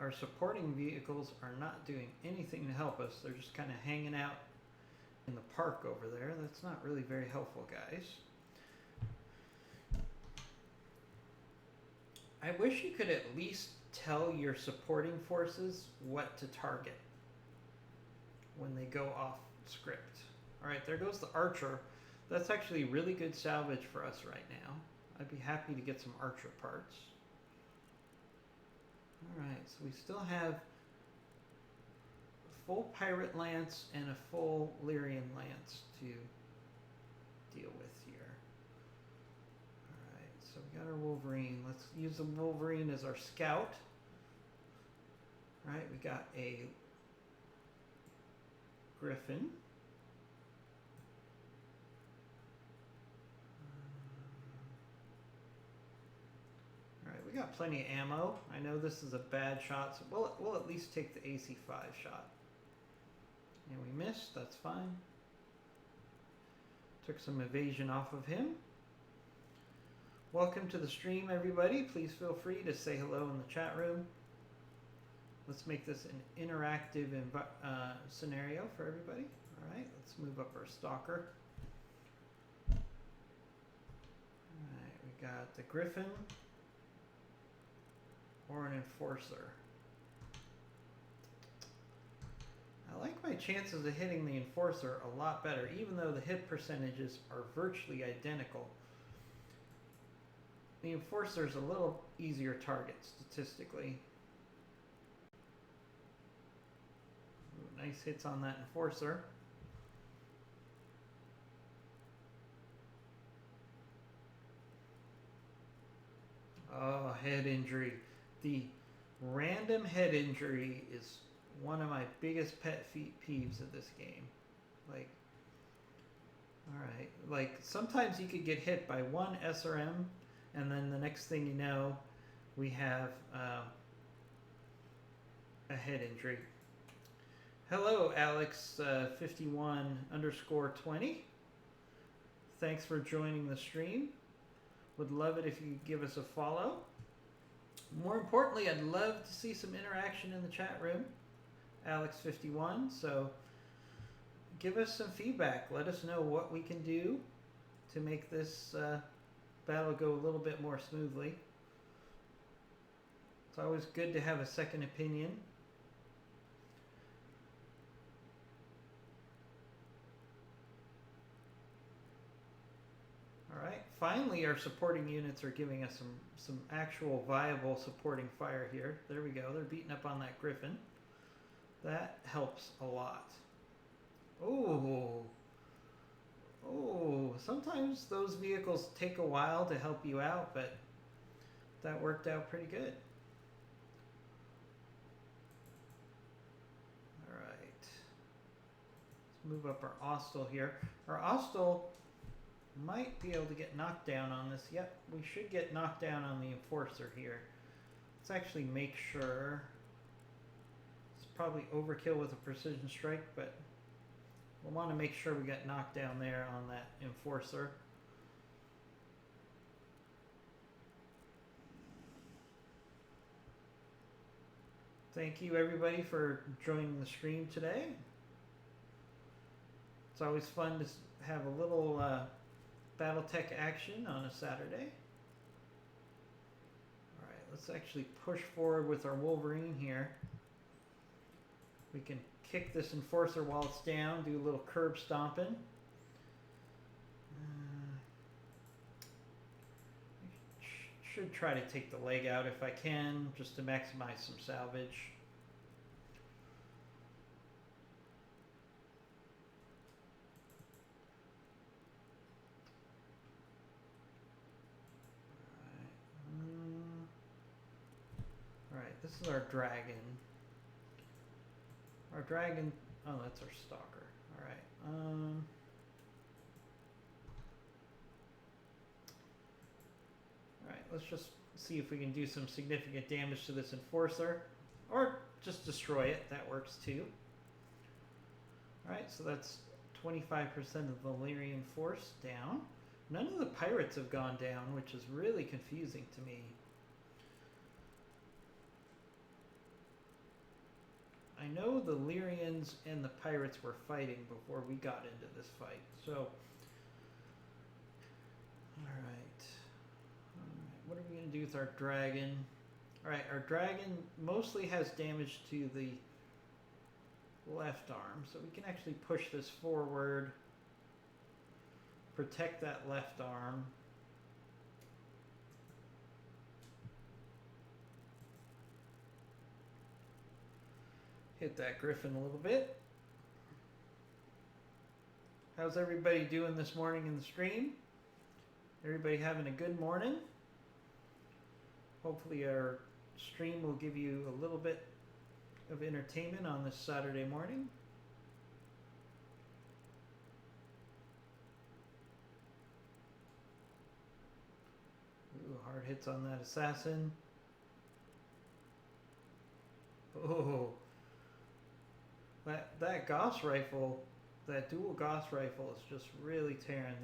Our supporting vehicles are not doing anything to help us. They're just kind of hanging out in the park over there. That's not really very helpful, guys. I wish you could at least tell your supporting forces what to target when they go off script. Alright, there goes the archer. That's actually really good salvage for us right now. I'd be happy to get some archer parts. Alright, so we still have a full pirate lance and a full Lyrian lance to deal with here. Alright, so we got our Wolverine. Let's use the Wolverine as our scout. Alright, we got a Griffin. We got plenty of ammo. I know this is a bad shot, so we'll at least take the AC-5 shot. And we missed, that's fine. Took some evasion off of him. Welcome to the stream, everybody. Please feel free to say hello in the chat room. Let's make this an interactive scenario for everybody. Alright, let's move up our Stalker. Alright, we got the Griffin. Or an Enforcer. I like my chances of hitting the Enforcer a lot better, even though the hit percentages are virtually identical. The Enforcer is a little easier target statistically. Ooh, nice hits on that Enforcer. Oh, head injury. The random head injury is one of my biggest pet peeves of this game. Like, alright, like sometimes you could get hit by one SRM and then the next thing you know, we have a head injury. Hello, Alex 51_20. Thanks for joining the stream. Would love it if you could give us a follow. More importantly, I'd love to see some interaction in the chat room, Alex51. So give us some feedback. Let us know what we can do to make this battle go a little bit more smoothly. It's always good to have a second opinion. Alright, finally our supporting units are giving us some actual viable supporting fire here. There we go, they're beating up on that Griffin. That helps a lot. Oh, sometimes those vehicles take a while to help you out, but that worked out pretty good. move up our Ostel here. Our Ostel might be able to get knocked down on this. Yep, we should get knocked down on the Enforcer here. Let's actually make sure. It's probably overkill with a precision strike, but we'll want to make sure we get knocked down there on that Enforcer. Thank you everybody for joining the stream today. It's always fun to have a little Battletech action on a Saturday. Alright, let's actually push forward with our Wolverine here. We can kick this Enforcer while it's down, do a little curb stomping. Should try to take the leg out if I can, just to maximize some salvage. Alright, this is our dragon. Our dragon, oh, that's our stalker. Alright, Alright, let's just see if we can do some significant damage to this Enforcer. Or just destroy it, that works too. Alright, so that's 25% of the Valyrian force down. None of the pirates have gone down, which is really confusing to me. I know the Lyrians and the pirates were fighting before we got into this fight, so... Alright. What are we going to do with our dragon? Alright, our dragon mostly has damage to the left arm, so we can actually push this forward, protect that left arm. Hit that Griffin a little bit. How's everybody doing this morning in the stream? Everybody having a good morning? Hopefully our stream will give you a little bit of entertainment on this Saturday morning. Ooh, hard hits on that assassin. Oh, that Gauss rifle, that dual Gauss rifle is just really tearing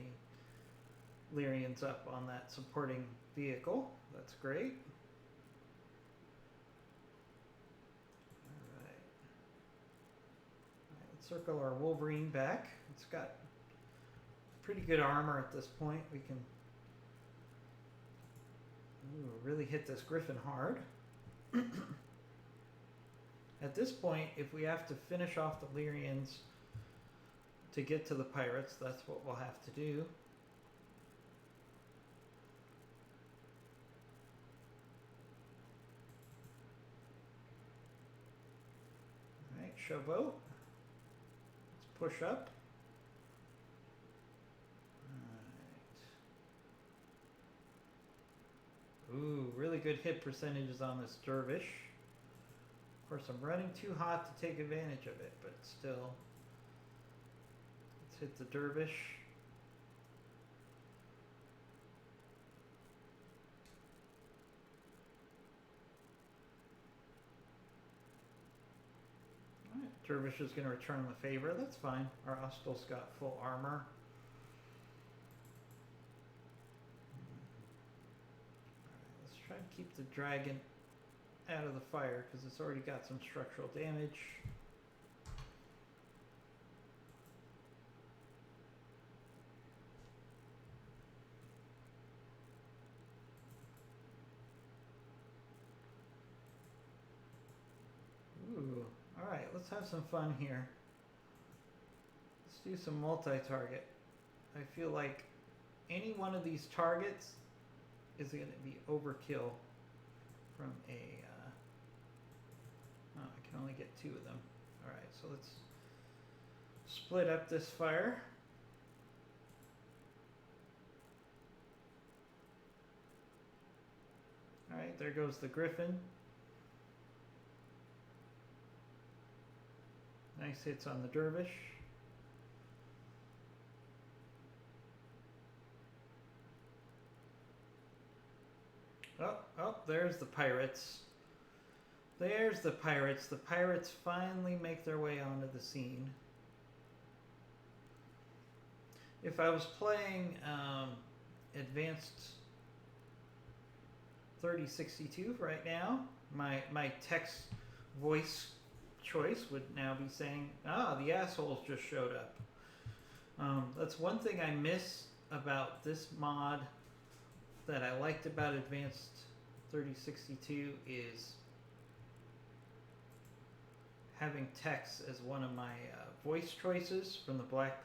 the Lyrians up on that supporting vehicle. That's great. Alright. Let's circle our Wolverine back. It's got pretty good armor at this point. We can really hit this Griffin hard. At this point, if we have to finish off the Lyrians to get to the pirates, that's what we'll have to do. Alright, showboat. Let's push up. Alright. Ooh, really good hit percentages on this Dervish. Of course, I'm running too hot to take advantage of it, but still. Let's hit the Dervish. Alright, Dervish is going to return the favor. That's fine. Our Ostel's got full armor. Alright, let's try to keep the dragon out of the fire because it's already got some structural damage. Ooh, alright, let's have some fun here. Let's do some multi-target. I feel like any one of these targets is going to be overkill from a I can only get 2 of them. Alright, so let's split up this fire. Alright, there goes the Griffin. Nice hits on the Dervish. there's the pirates. There's the pirates. The pirates finally make their way onto the scene. If I was playing Advanced 3062 right now, my text voice choice would now be saying, the assholes just showed up. That's one thing I miss about this mod that I liked about Advanced 3062 is having text as one of my voice choices from the Black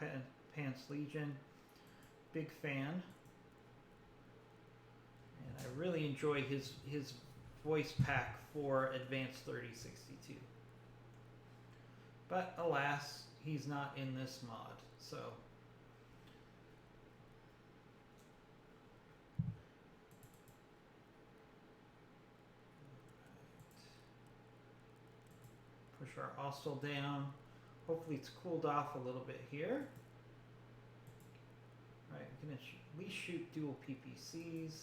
Pants Legion. Big fan. And I really enjoy his voice pack for Advanced 3062. But alas, he's not in this mod, so push our Austral down. Hopefully it's cooled off a little bit here. Alright, we can at least shoot dual PPCs.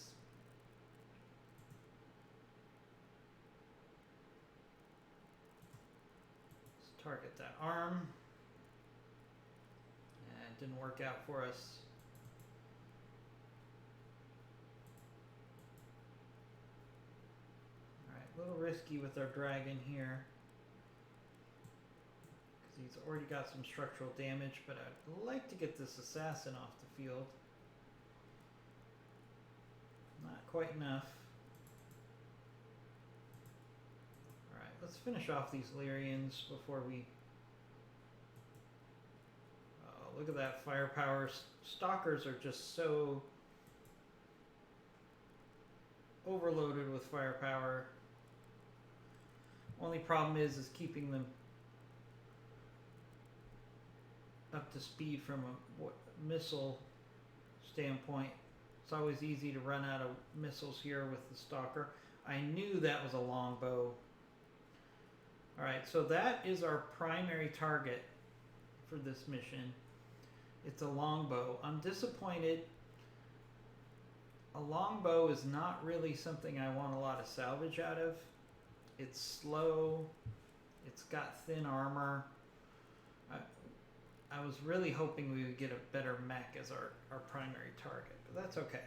Let's target that arm. It didn't work out for us. Alright, a little risky with our dragon here. He's already got some structural damage, but I'd like to get this assassin off the field. Not quite enough. Alright, let's finish off these Lyrians before we... look at that firepower. Stalkers are just so overloaded with firepower. Only problem is keeping them up to speed from a missile standpoint. It's always easy to run out of missiles here with the Stalker. I knew that was a longbow. Alright, so that is our primary target for this mission. It's a longbow. I'm disappointed. A longbow is not really something I want a lot of salvage out of. It's slow. It's got thin armor. I was really hoping we would get a better mech as our primary target, but that's okay.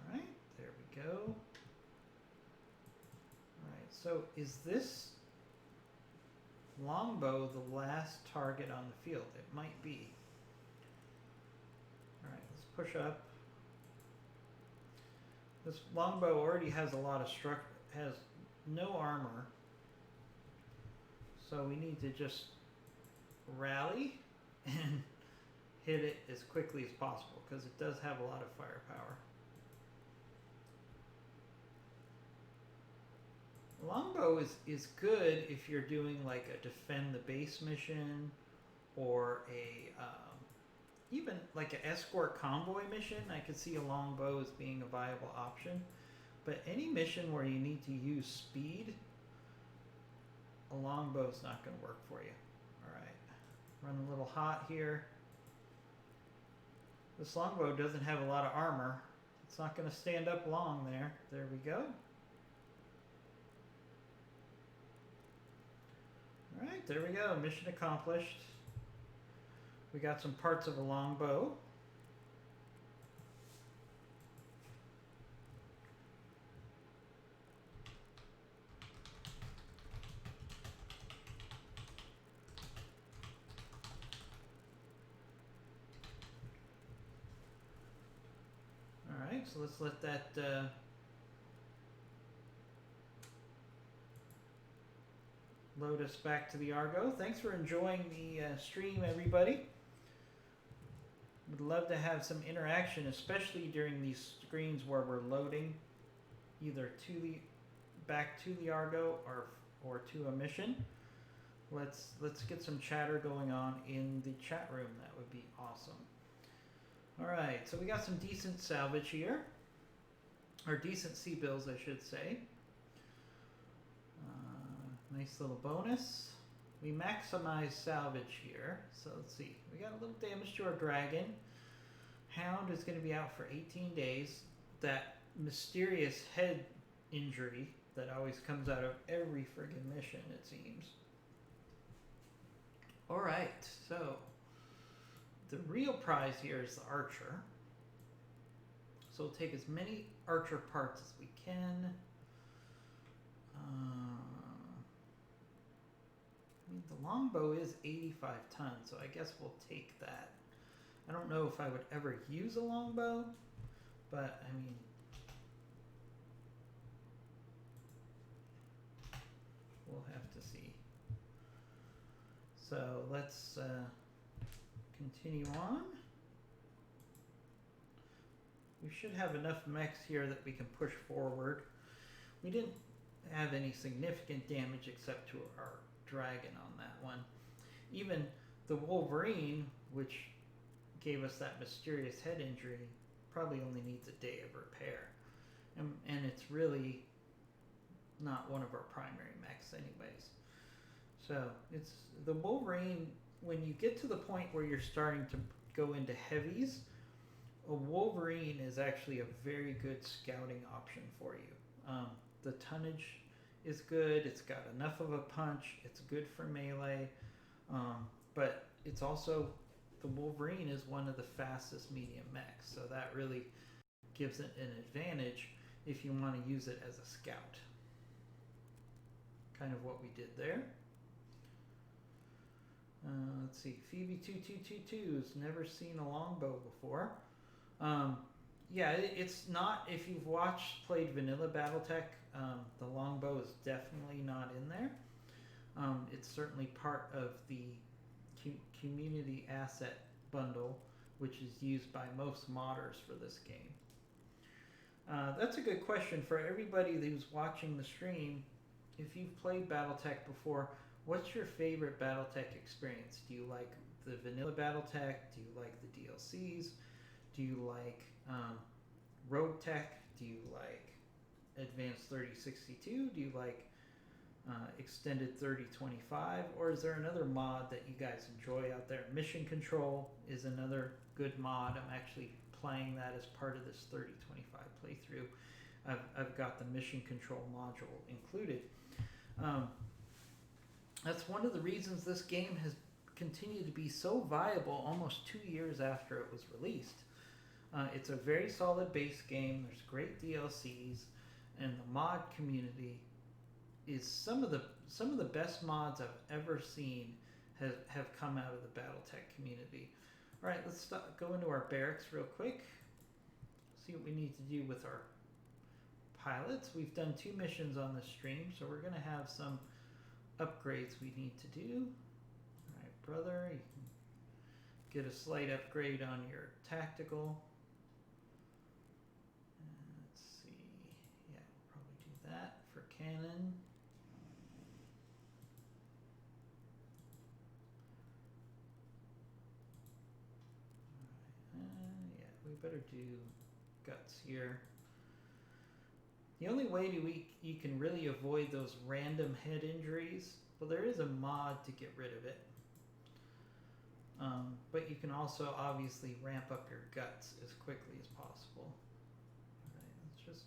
Alright, there we go. Alright, so is this longbow the last target on the field? It might be. Alright, let's push up. This longbow already has a lot of has no armor, so we need to just rally and hit it as quickly as possible because it does have a lot of firepower. Longbow is good if you're doing like a defend the base mission or a even like an escort convoy mission. I could see a longbow as being a viable option. But any mission where you need to use speed, a longbow is not going to work for you. Alright, run a little hot here. This longbow doesn't have a lot of armor. It's not going to stand up long there. There we go. Alright, there we go. Mission accomplished. We got some parts of a longbow. Alright, so let's let that load us back to the Argo. Thanks for enjoying the stream, everybody. Would love to have some interaction, especially during these screens where we're loading either to the back to the Argo or to a mission. Let's get some chatter going on in the chat room. That would be awesome. All right, so we got some decent salvage here, or decent sea bills, I should say. Nice little bonus. we maximize salvage here. So let's see. We got a little damage to our dragon. Hound is going to be out for 18 days. That mysterious head injury that always comes out of every friggin' mission, it seems. Alright, so the real prize here is the archer. So we'll take as many archer parts as we can. I mean, the longbow is 85 tons, so I guess we'll take that. I don't know if I would ever use a longbow, but I mean, we'll have to see. So let's continue on. We should have enough mechs here that we can push forward. We didn't have any significant damage except to our dragon on that one. Even the Wolverine, which gave us that mysterious head injury, probably only needs a day of repair. And it's really not one of our primary mechs anyways. So it's the Wolverine, when you get to the point where you're starting to go into heavies, a Wolverine is actually a very good scouting option for you. The tonnage is good, it's got enough of a punch, it's good for melee, but it's also, the Wolverine is one of the fastest medium mechs, so that really gives it an advantage if you want to use it as a scout. Kind of what we did there. Let's see, Phoebe 2222's never seen a longbow before. Yeah, it's not, if you've played Vanilla Battletech, the longbow is definitely not in there. It's certainly part of the community asset bundle, which is used by most modders for this game. That's a good question for everybody who's watching the stream. If you've played Battletech before, what's your favorite Battletech experience? Do you like the Vanilla Battletech? Do you like the DLCs? Do you like Rogue Tech? Do you like Advanced 3062? Do you like Extended 3025? Or is there another mod that you guys enjoy out there? Mission Control is another good mod. I'm actually playing that as part of this 3025 playthrough. I've got the Mission Control module included. That's one of the reasons this game has continued to be so viable almost 2 years after it was released. It's a very solid base game. There's great DLCs, and the mod community is some of the best mods I've ever seen have come out of the BattleTech community. All right, let's go into our barracks real quick. See what we need to do with our pilots. We've done 2 missions on this stream, so we're going to have some upgrades we need to do. All right, brother, you can get a slight upgrade on your tactical. Let's see. Yeah, we'll probably do that for cannon. Yeah, we better do guts here. The only way you can really avoid those random head injuries, well, there is a mod to get rid of it. But you can also obviously ramp up your guts as quickly as possible. Alright, let's just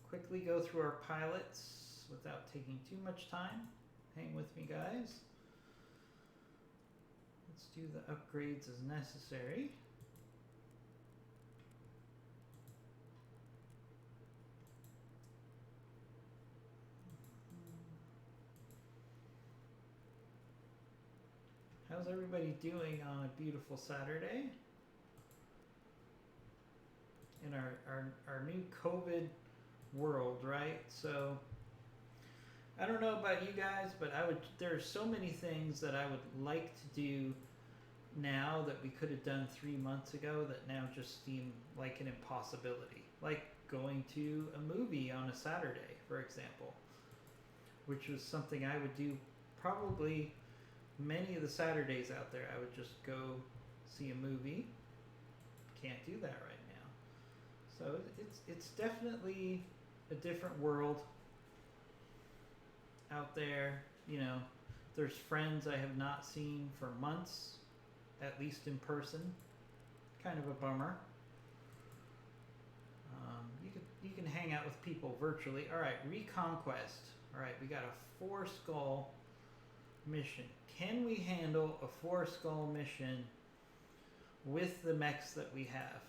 quickly go through our pilots without taking too much time. Hang with me, guys. Let's do the upgrades as necessary. How's everybody doing on a beautiful Saturday? In our new COVID world, right? So I don't know about you guys, but there are so many things that I would like to do now that we could have done 3 months ago that now just seem like an impossibility. Like going to a movie on a Saturday, for example, which was something I would do probably many of the Saturdays out there. I would just go see a movie. Can't do that right now. So it's definitely a different world out there. You know, There's friends I have not seen for months, at least in person. Kind of a bummer. You can hang out with people virtually. All right, Reconquest. All right, we got a 4-skull mission. Can we handle a 4-skull mission with the mechs that we have?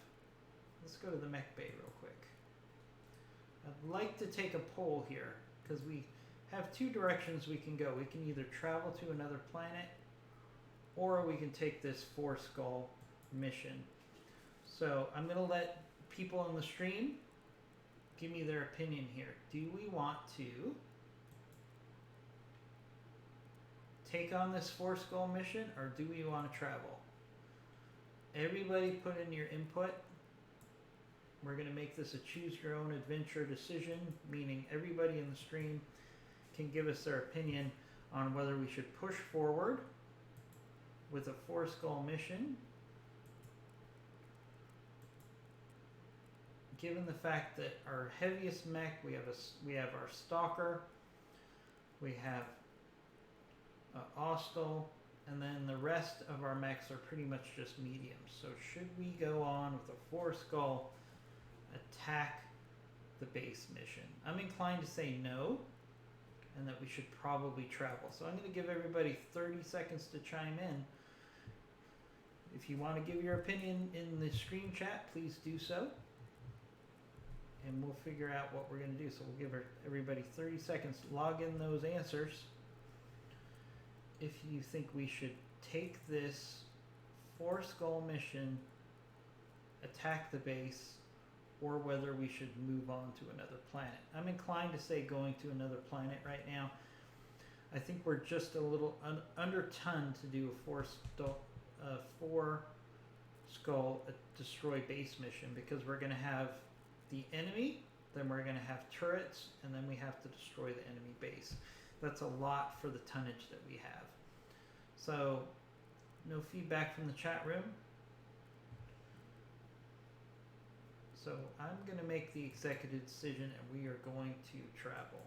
Let's go to the mech bay real quick. I'd like to take a poll here because we have 2 directions we can go. We can either travel to another planet or we can take this 4-skull mission. So I'm going to let people on the stream give me their opinion here. Do we want to take on this 4-skull mission or do we want to travel? Everybody put in your input. We're going to make this a choose your own adventure decision, meaning everybody in the stream can give us their opinion on whether we should push forward with a 4-skull mission, given the fact that our heaviest mech, we have our Stalker, we have Austral, and then the rest of our mechs are pretty much just mediums. So should we go on with a 4-skull attack the base mission? I'm inclined to say no, and that we should probably travel. So I'm going to give everybody 30 seconds to chime in. If you want to give your opinion in the stream chat, please do so. And we'll figure out what we're going to do. So we'll give everybody 30 seconds to log in those answers. If you think we should take this 4-skull mission, attack the base, or whether we should move on to another planet. I'm inclined to say going to another planet right now. I think we're just a little under ton to do a 4-skull destroy base mission because we're going to have the enemy, then we're going to have turrets, and then we have to destroy the enemy base. That's a lot for the tonnage that we have. So, no feedback from the chat room. So I'm going to make the executive decision and we are going to travel.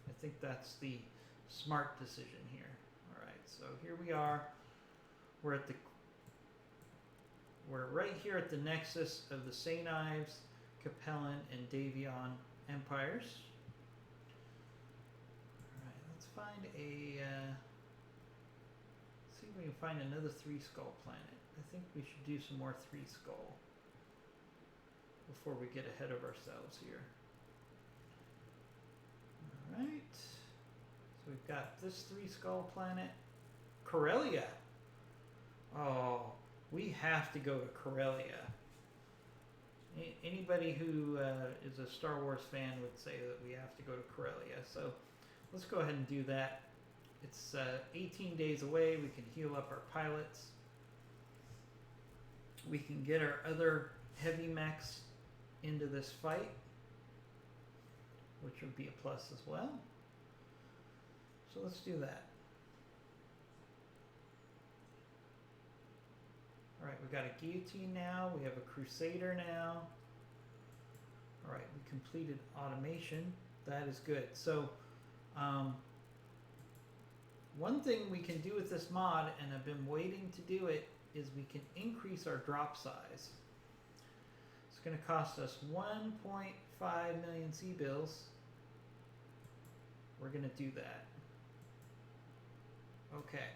I think that's the smart decision here. All right, so here we are. We're right here at the nexus of the St. Ives, Capellan, and Davion empires. All right, let's find see if we can find another 3-skull planet. I think we should do some more 3-skull before we get ahead of ourselves here. All right, so we've got this 3-skull planet, Corellia. Oh, we have to go to Corellia. Anybody who is a Star Wars fan would say that we have to go to Corellia. So let's go ahead and do that. It's 18 days away. We can heal up our pilots. We can get our other heavy mechs into this fight, which would be a plus as well. So let's do that. Alright, we got a guillotine now, we have a crusader now. Alright, we completed automation. That is good. So, one thing we can do with this mod, and I've been waiting to do it, is we can increase our drop size. It's going to cost us 1.5 million C-bills. We're going to do that. Okay.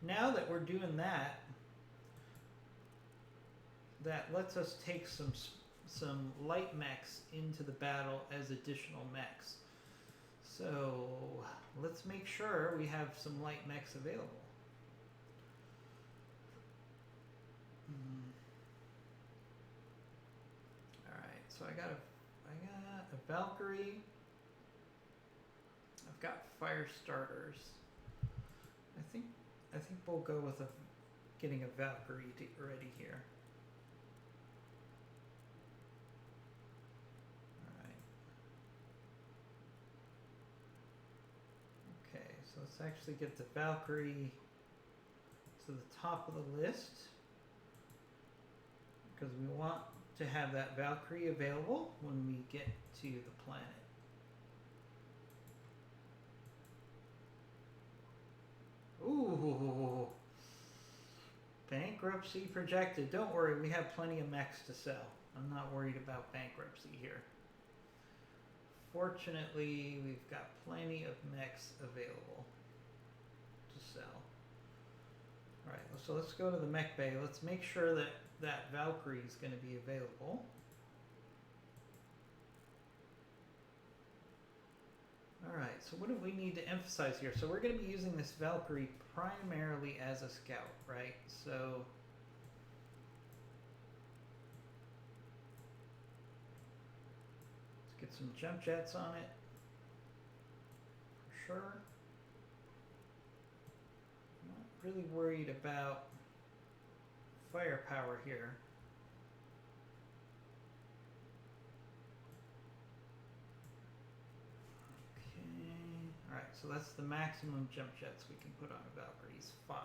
Now that we're doing that, that lets us take some light mechs into the battle as additional mechs. So let's make sure we have some light mechs available. Alright, so I got a Valkyrie. I've got fire starters. I think we'll go with getting a Valkyrie ready here. So let's actually get the Valkyrie to the top of the list because we want to have that Valkyrie available when we get to the planet. Ooh. Bankruptcy projected. Don't worry, we have plenty of mechs to sell. I'm not worried about bankruptcy here. Fortunately, we've got plenty of mechs available to sell. Alright, so let's go to the mech bay. Let's make sure that that Valkyrie is going to be available. Alright, so what do we need to emphasize here? So we're going to be using this Valkyrie primarily as a scout, right? So let's get some jump jets on it. For sure. I'm not really worried about firepower here. Alright, so that's the maximum jump jets we can put on a Valkyrie's 5.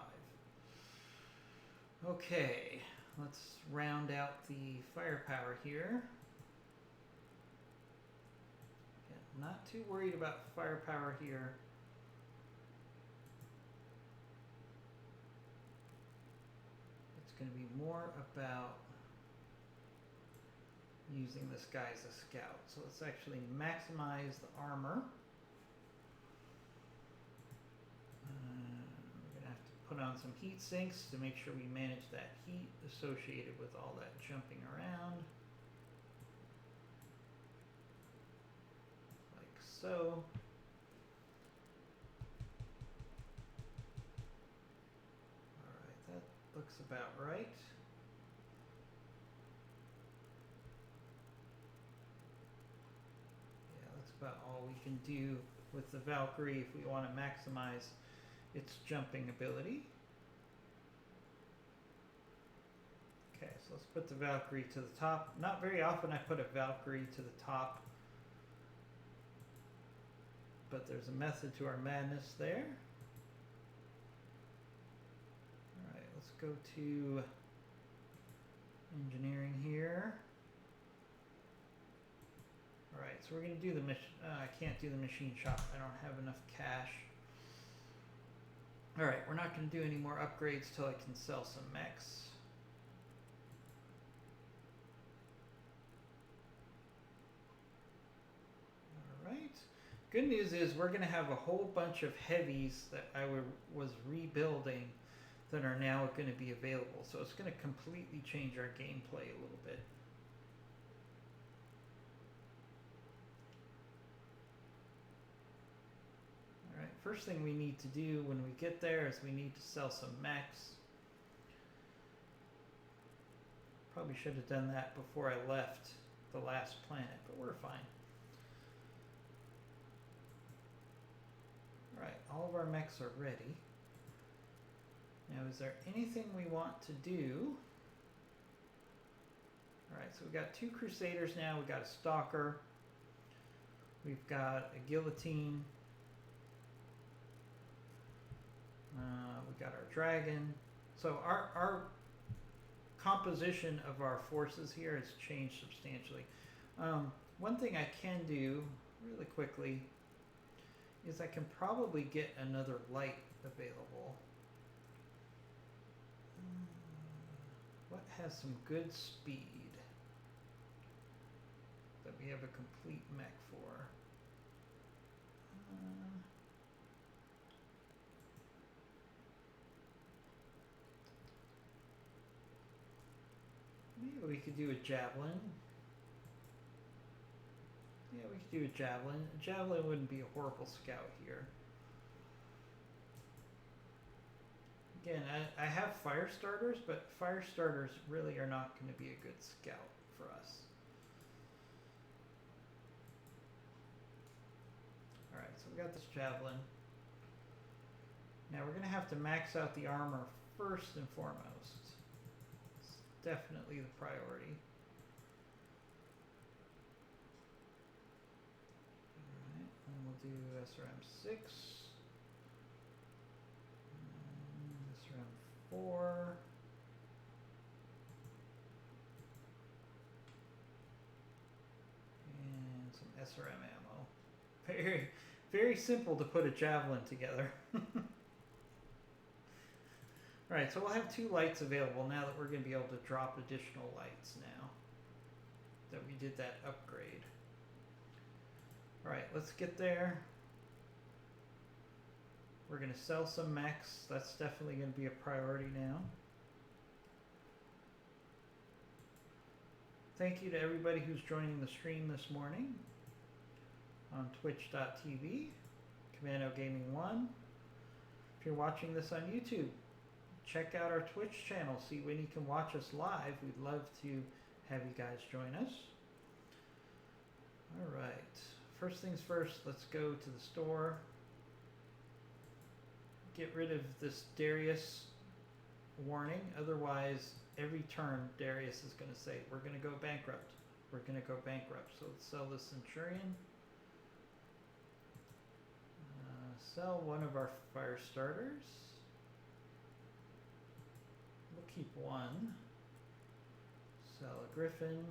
Okay, let's round out the firepower here. Again, not too worried about firepower here. It's going to be more about using this guy as a scout. So let's actually maximize the armor. We're going to have to put on some heat sinks to make sure we manage that heat associated with all that jumping around. Like so. Alright, that looks about right. Yeah, that's about all we can do with the Valkyrie if we want to maximize its jumping ability. Okay, so let's put the Valkyrie to the top. Not very often I put a Valkyrie to the top, but there's a method to our madness there. Alright, let's go to engineering here. Alright, so we're going to do the mission. I can't do the machine shop. I don't have enough cash. Alright, we're not going to do any more upgrades till I can sell some mechs. Alright. Good news is we're going to have a whole bunch of heavies that I was rebuilding that are now going to be available. So it's going to completely change our gameplay a little bit. Alright, first thing we need to do when we get there is we need to sell some mechs. Probably should have done that before I left the last planet, but we're fine. Alright, all of our mechs are ready. Now, is there anything we want to do? Alright, so we've got 2 Crusaders now. We've got a Stalker. We've got a Guillotine. We've got our Dragon. So our composition of our forces here has changed substantially. One thing I can do really quickly is I can probably get another light available. What has some good speed that we have a complete mech for? Maybe we could do a Javelin. Yeah, we could do a Javelin. A Javelin wouldn't be a horrible scout here. Again, I have fire starters, but fire starters really are not going to be a good scout for us. Alright, so we got this Javelin. Now we're going to have to max out the armor first and foremost. It's definitely the priority. Alright, and we'll do SRM 6. SRM 4. And some SRM ammo. Very, very simple to put a Javelin together. Alright, so we'll have 2 lights available now that we're going to be able to drop additional lights now that we did that upgrade. Alright, let's get there. We're going to sell some mechs. That's definitely going to be a priority now. Thank you to everybody who's joining the stream this morning on twitch.tv, Commando Gaming 1. If you're watching this on YouTube, check out our Twitch channel. See when you can watch us live. We'd love to have you guys join us. All right. First things first, let's go to the store. Get rid of this Darius warning. Otherwise, every turn Darius is going to say, we're going to go bankrupt. We're going to go bankrupt. So let's sell this Centurion. Sell one of our fire starters. We'll keep one. Sell a Griffin.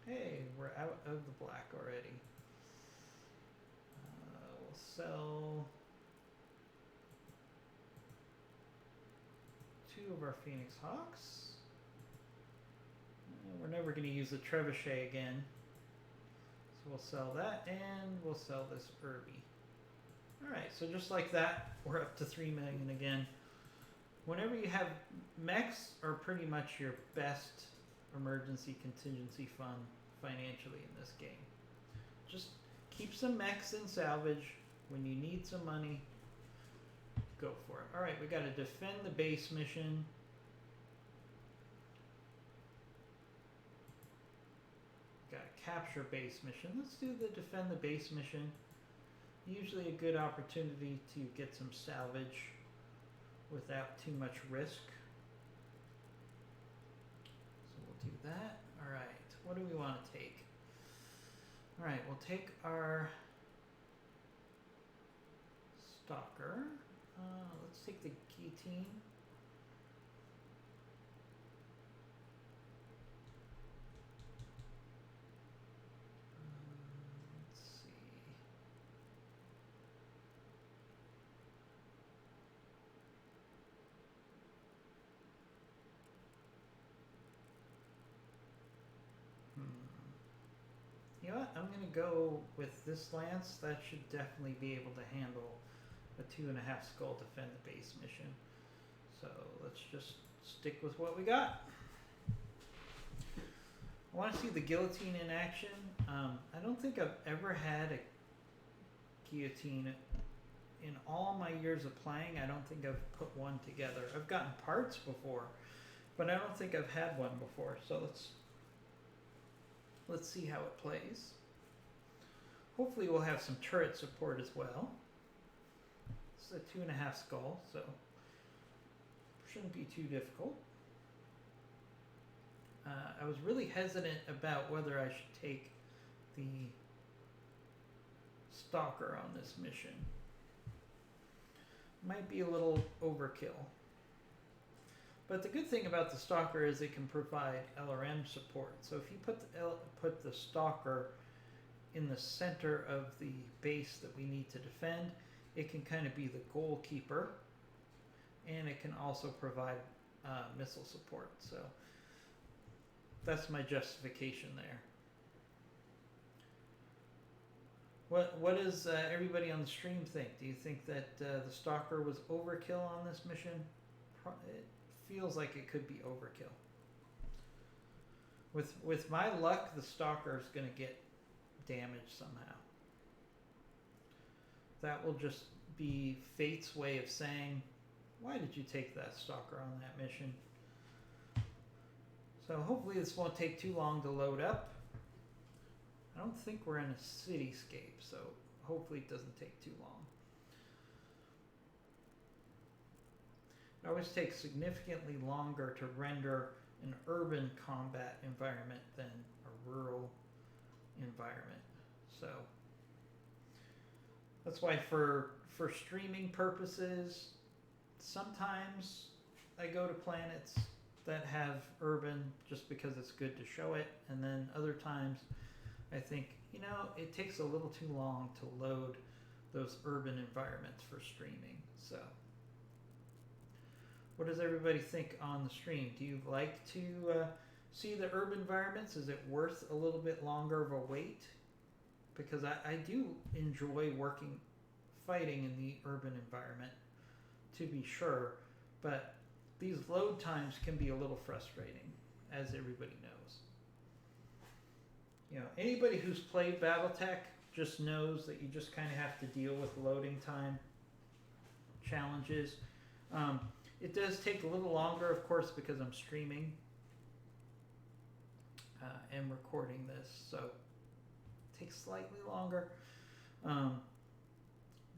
Hey, we're out of the black already. We'll sell 2 of our Phoenix Hawks. We're never going to use the Trebuchet again. So we'll sell that, and we'll sell this Irby. Alright, so just like that, we're up to 3 million again. Whenever you have mechs are pretty much your best emergency contingency fund financially in this game. Just keep some mechs in salvage. When you need some money, go for it. Alright, we got to defend the base mission. Got to capture base mission. Let's do the defend the base mission. Usually a good opportunity to get some salvage without too much risk. So we'll do that. Alright, what do we want to take? Alright, we'll take our Stalker. Let's take the Guillotine. Let's see. You know what? I'm going to go with this lance. That should definitely be able to handle a 2.5 skull defend the base mission. So let's just stick with what we got. I want to see the guillotine in action. I don't think I've ever had a guillotine in all my years of playing. I don't think I've put one together. I've gotten parts before, but I don't think I've had one before. So let's see how it plays. Hopefully we'll have some turret support as well. It's a 2.5 skull, so shouldn't be too difficult. I was really hesitant about whether I should take the Stalker on this mission. Might be a little overkill. But the good thing about the Stalker is it can provide LRM support. So if you put the Stalker in the center of the base that we need to defend, it can kind of be the goalkeeper, and it can also provide missile support. So that's my justification there. What does everybody on the stream think? Do you think that the Stalker was overkill on this mission? It feels like it could be overkill. With my luck, the Stalker is going to get damaged somehow. That will just be Fate's way of saying, why did you take that Stalker on that mission? So hopefully this won't take too long to load up. I don't think we're in a cityscape, so hopefully it doesn't take too long. It always takes significantly longer to render an urban combat environment than a rural environment. So that's why for streaming purposes, sometimes I go to planets that have urban just because it's good to show it, and then other times I think, you know, it takes a little too long to load those urban environments for streaming. So What does everybody think on the stream? Do you like to see the urban environments? Is it worth a little bit longer of a wait? Because I do enjoy fighting in the urban environment, to be sure, but these load times can be a little frustrating, as everybody knows. You know, anybody who's played BattleTech just knows that you just kind of have to deal with loading time challenges. It does take a little longer, of course, because I'm streaming and recording this, so it takes slightly longer.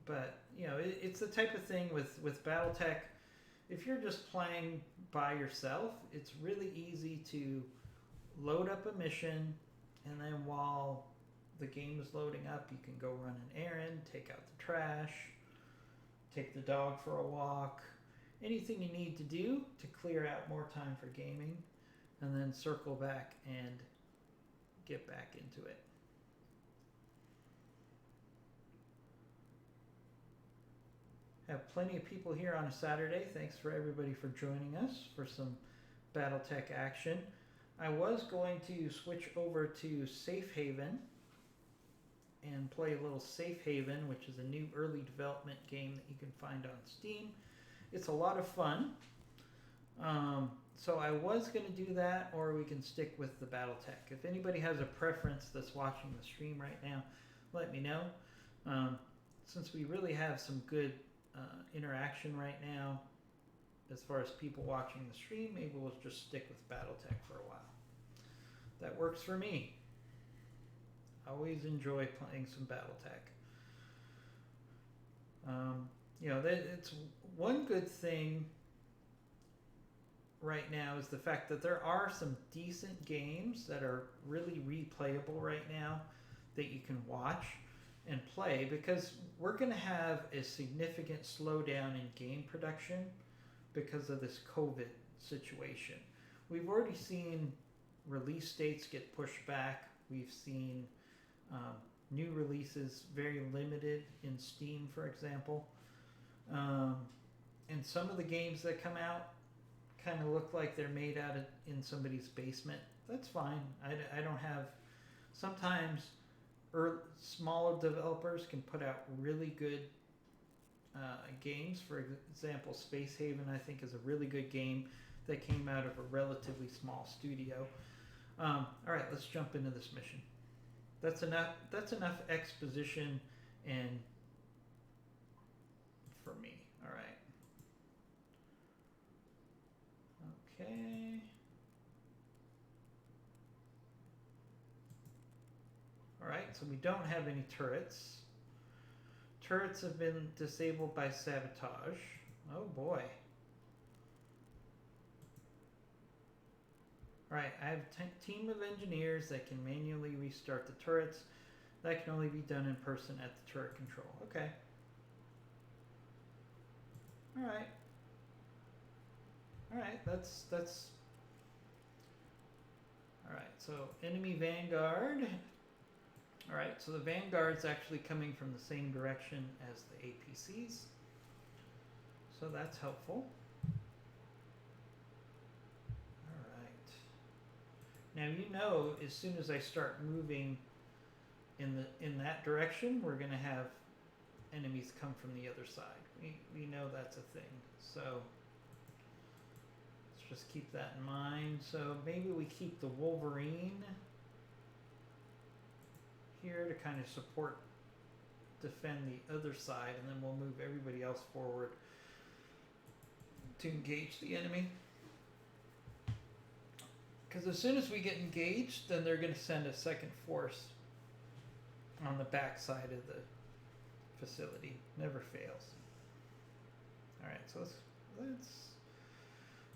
But you know, it's the type of thing with BattleTech. If you're just playing by yourself, it's really easy to load up a mission, and then while the game is loading up, you can go run an errand, take out the trash, take the dog for a walk, anything you need to do to clear out more time for gaming, and then circle back and get back into it. Have plenty of people here on a Saturday. Thanks for everybody for joining us for some BattleTech action. I was going to switch over to Safe Haven and play a little Safe Haven, which is a new early development game that you can find on Steam. It's a lot of fun. So I was going to do that, or we can stick with the BattleTech. If anybody has a preference that's watching the stream right now, let me know. Since we really have some good interaction right now, as far as people watching the stream, maybe we'll just stick with BattleTech for a while. That works for me. I always enjoy playing some BattleTech. You know, it's one good thing right now is the fact that there are some decent games that are really replayable right now that you can watch and play, because we're going to have a significant slowdown in game production because of this COVID situation. We've already seen release dates get pushed back. We've seen new releases very limited in Steam, for example. And some of the games that come out kind of look like they're made out of in somebody's basement. That's fine. I don't have... Sometimes smaller developers can put out really good games. For example, Space Haven, I think, is a really good game that came out of a relatively small studio. All right, let's jump into this mission. That's enough exposition and for me. All right. Okay. All right, so we don't have any turrets. Turrets have been disabled by sabotage. Oh boy. Alright, I have a team of engineers that can manually restart the turrets. That can only be done in person at the turret control. Okay. Alright. Alright, that's... Alright, so enemy Vanguard. Alright, so the Vanguard's actually coming from the same direction as the APCs. So that's helpful. Now you know, as soon as I start moving in that direction, we're going to have enemies come from the other side. We know that's a thing. So let's just keep that in mind. So maybe we keep the Wolverine here to kind of defend the other side, and then we'll move everybody else forward to engage the enemy. Because as soon as we get engaged, then they're going to send a second force on the back side of the facility. Never fails. Alright, so let's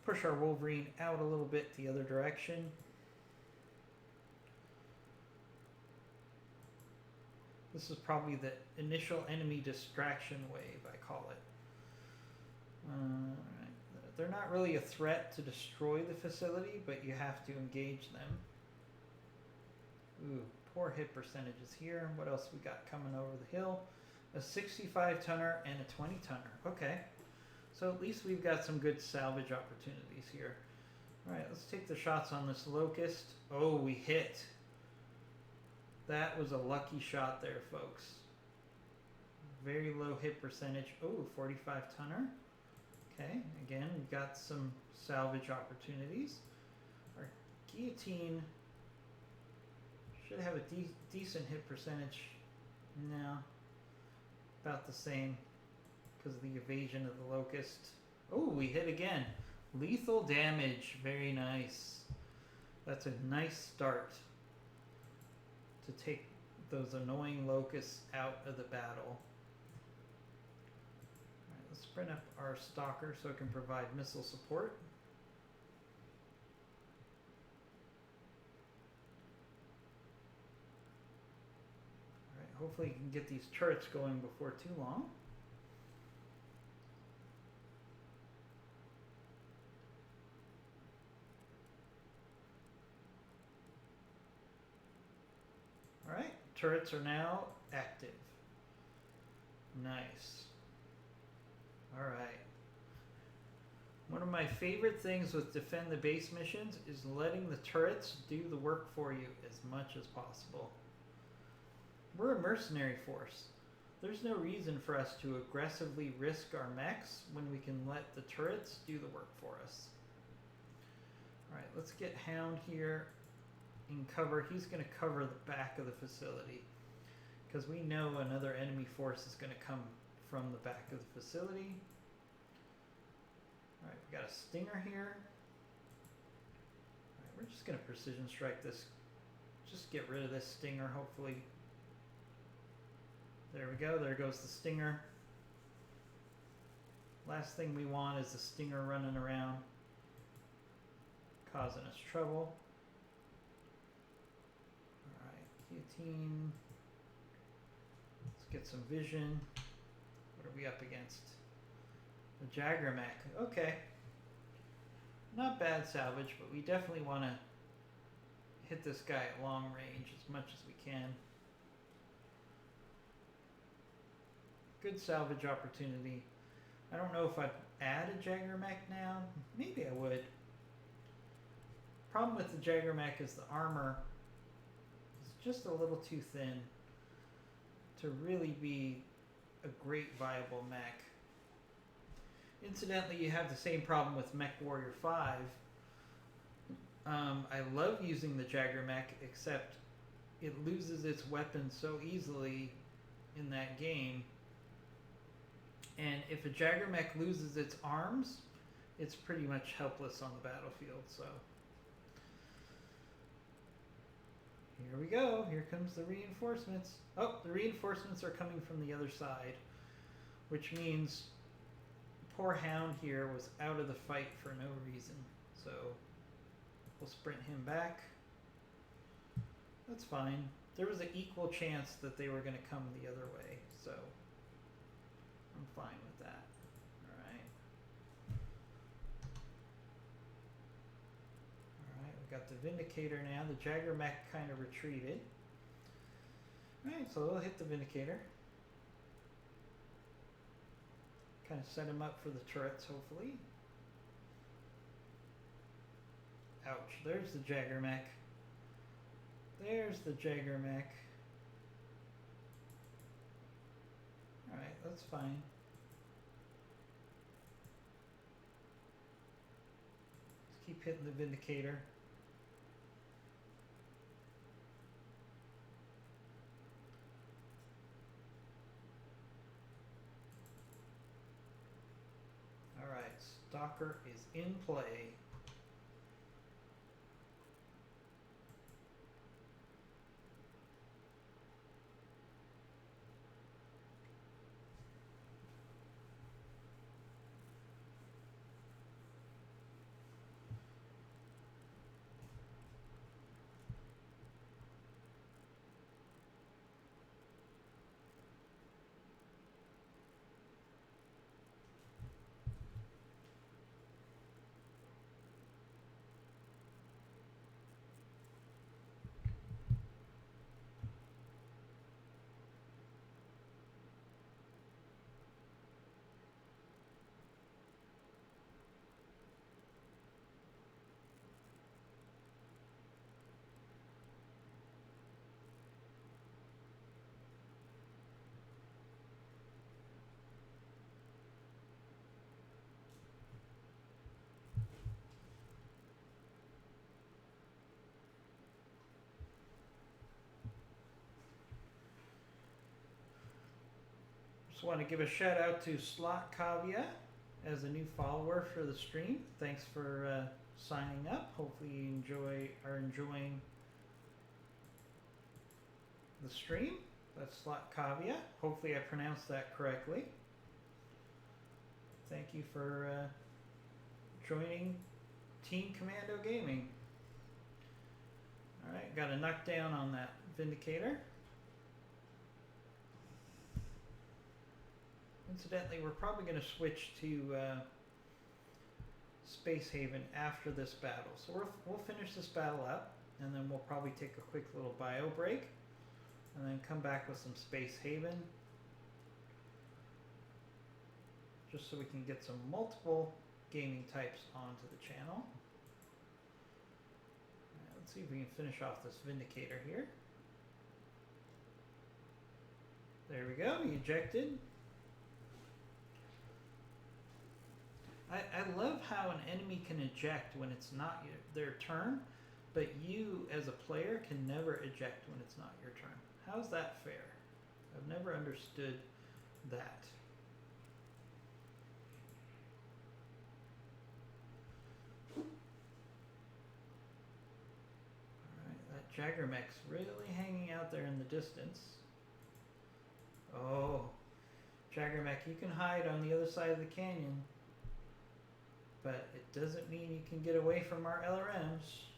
push our Wolverine out a little bit the other direction. This is probably the initial enemy distraction wave, I call it. Alright. They're not really a threat to destroy the facility, but you have to engage them. Ooh, poor hit percentages here. What else we got coming over the hill? A 65 tonner and a 20 tonner. Okay. So at least we've got some good salvage opportunities here. Alright, let's take the shots on this locust. Oh, we hit. That was a lucky shot there, folks. Very low hit percentage. Oh, 45 tonner. Okay, again, we've got some salvage opportunities. Our guillotine should have a decent hit percentage. No, about the same because of the evasion of the locust. Oh, we hit again. Lethal damage. Very nice. That's a nice start to take those annoying locusts out of the battle. Alright, let's sprint up our stalker so it can provide missile support. Alright, hopefully you can get these turrets going before too long. Alright, turrets are now active. Nice. Alright. One of my favorite things with defend the base missions is letting the turrets do the work for you as much as possible. We're a mercenary force. There's no reason for us to aggressively risk our mechs when we can let the turrets do the work for us. Alright, let's get Hound here in cover. He's going to cover the back of the facility because we know another enemy force is going to come from the back of the facility. Alright, we got a stinger here. Alright, we're just going to precision strike this. Just get rid of this stinger, hopefully. There we go, there goes the stinger. Last thing we want is the stinger running around causing us trouble. Guillotine. Let's get some vision. What are we up against? The Jagger mech. Okay. Not bad salvage, but we definitely want to hit this guy at long range as much as we can. Good salvage opportunity. I don't know if I'd add a Jagger mech now. Maybe I would. Problem with the Jagger mech is the armor just a little too thin to really be a great viable mech. Incidentally, you have the same problem with Mech Warrior 5. I love using the Jagger mech, except it loses its weapons so easily in that game. And if a Jagger mech loses its arms, it's pretty much helpless on the battlefield. So here we go. Here comes the reinforcements. Oh, the reinforcements are coming from the other side, which means poor Hound here was out of the fight for no reason. So we'll sprint him back. That's fine. There was an equal chance that they were going to come the other way, so I'm fine with that. Alright. Alright, we got the Vindicator now. The Jagger mech kind of retreated. Alright, so we'll hit the Vindicator. Kind of set him up for the turrets, hopefully. Ouch, there's the Jagger mech. There's the Jagger mech. Alright, that's fine. Let's keep hitting the Vindicator. Alright, Stalker is in play. Just want to give a shout out to Slot Kavia as a new follower for the stream. Thanks for signing up. Hopefully you are enjoying the stream. That's Slot Kavia. Hopefully I pronounced that correctly. Thank you for joining Team Commando Gaming. Alright, got a knockdown on that Vindicator. Incidentally, we're probably going to switch to Space Haven after this battle. So we'll finish this battle up, and then we'll probably take a quick little bio break, and then come back with some Space Haven, just so we can get some multiple gaming types onto the channel. Let's see if we can finish off this Vindicator here. There we go, he ejected. I love how an enemy can eject when it's not their turn, but you as a player can never eject when it's not your turn. How's that fair? I've never understood that. Jaggermech's really hanging out there in the distance. Oh, Jaggermech, you can hide on the other side of the canyon, but it doesn't mean you can get away from our LRMs.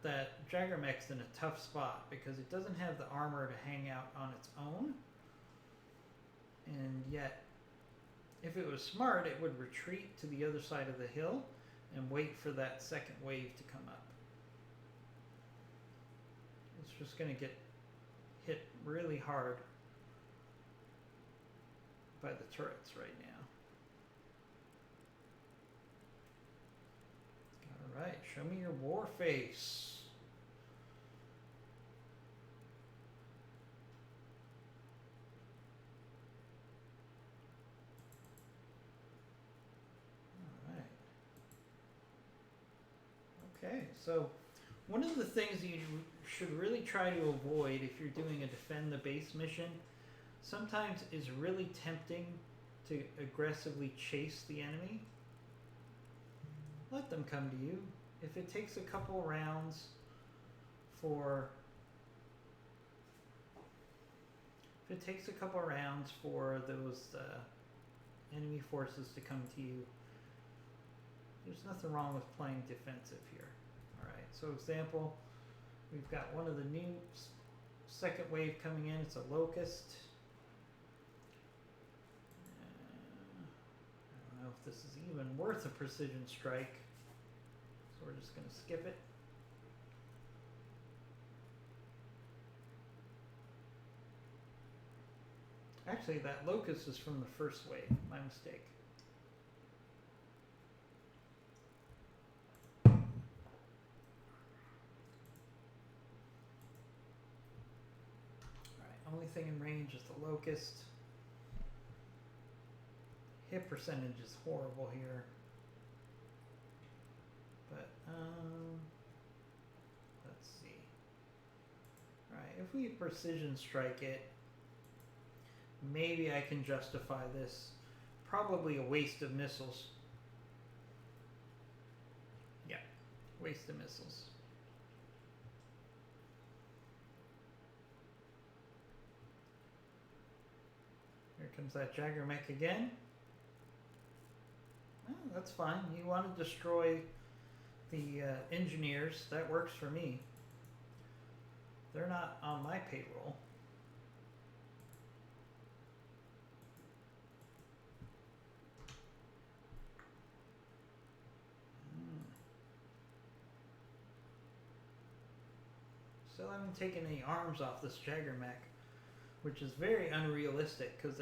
That Jaggermech's in a tough spot because it doesn't have the armor to hang out on its own, and yet, if it was smart, it would retreat to the other side of the hill and wait for that second wave to come up. It's just going to get hit really hard by the turrets right now. Alright, show me your war face. Okay, so one of the things you should really try to avoid if you're doing a defend the base mission sometimes is really tempting to aggressively chase the enemy. Let them come to you. If it takes a couple rounds for those enemy forces to come to you, there's nothing wrong with playing defensive here. Alright, so example, we've got one of the new second wave coming in. It's a Locust. I don't know if this is even worth a precision strike, so we're just going to skip it. Actually, that Locust is from the first wave. My mistake. Only thing in range is the Locust. Hit percentage is horrible here. But, let's see. Alright, if we precision strike it, maybe I can justify this. Probably a waste of missiles. Yeah, waste of missiles. Here comes that Jaggermech again. Oh, that's fine. You want to destroy the engineers. That works for me. They're not on my payroll. Still haven't taken any arms off this Jaggermech, which is very unrealistic because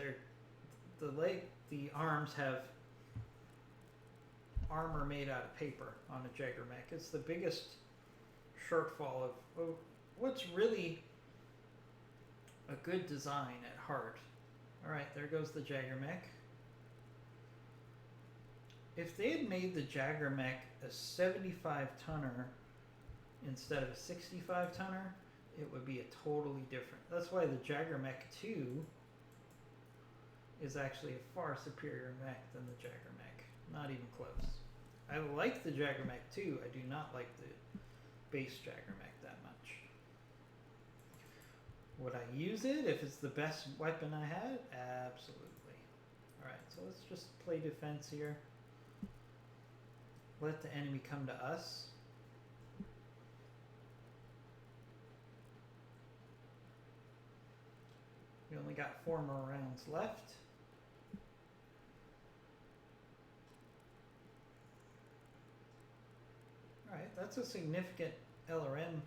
the arms have armor made out of paper on a Jaggermech. It's the biggest shortfall of what's really a good design at heart. Alright, there goes the Jaggermech. If they had made the Jaggermech a 75 tonner instead of a 65 tonner, it would be a totally different. That's why the Jagger Mech 2 is actually a far superior mech than the Jagger Mech. Not even close. I like the Jagger Mech 2. I do not like the base Jagger Mech that much. Would I use it if it's the best weapon I had? Absolutely. Alright, so let's just play defense here. Let the enemy come to us. We only got 4 more rounds left. Alright, that's a significant LRM.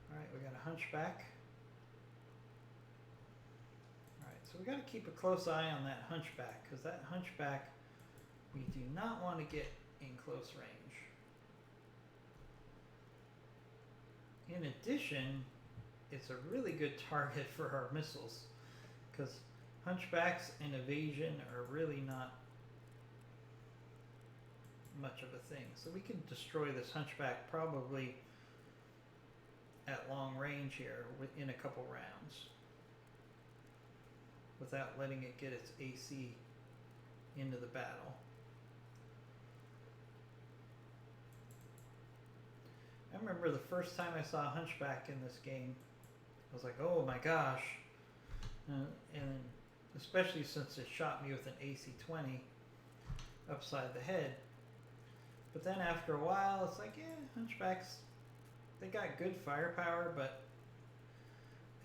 Alright, we got a hunchback. Alright, so we got to keep a close eye on that hunchback, because that hunchback we do not want to get in close range. In addition, it's a really good target for our missiles, because hunchbacks and evasion are really not much of a thing. So we can destroy this hunchback probably at long range here in a couple rounds without letting it get its AC into the battle. I remember the first time I saw a hunchback in this game, I was like, oh my gosh. And especially since it shot me with an AC-20 upside the head. But then after a while, it's like, yeah, hunchbacks, they got good firepower, but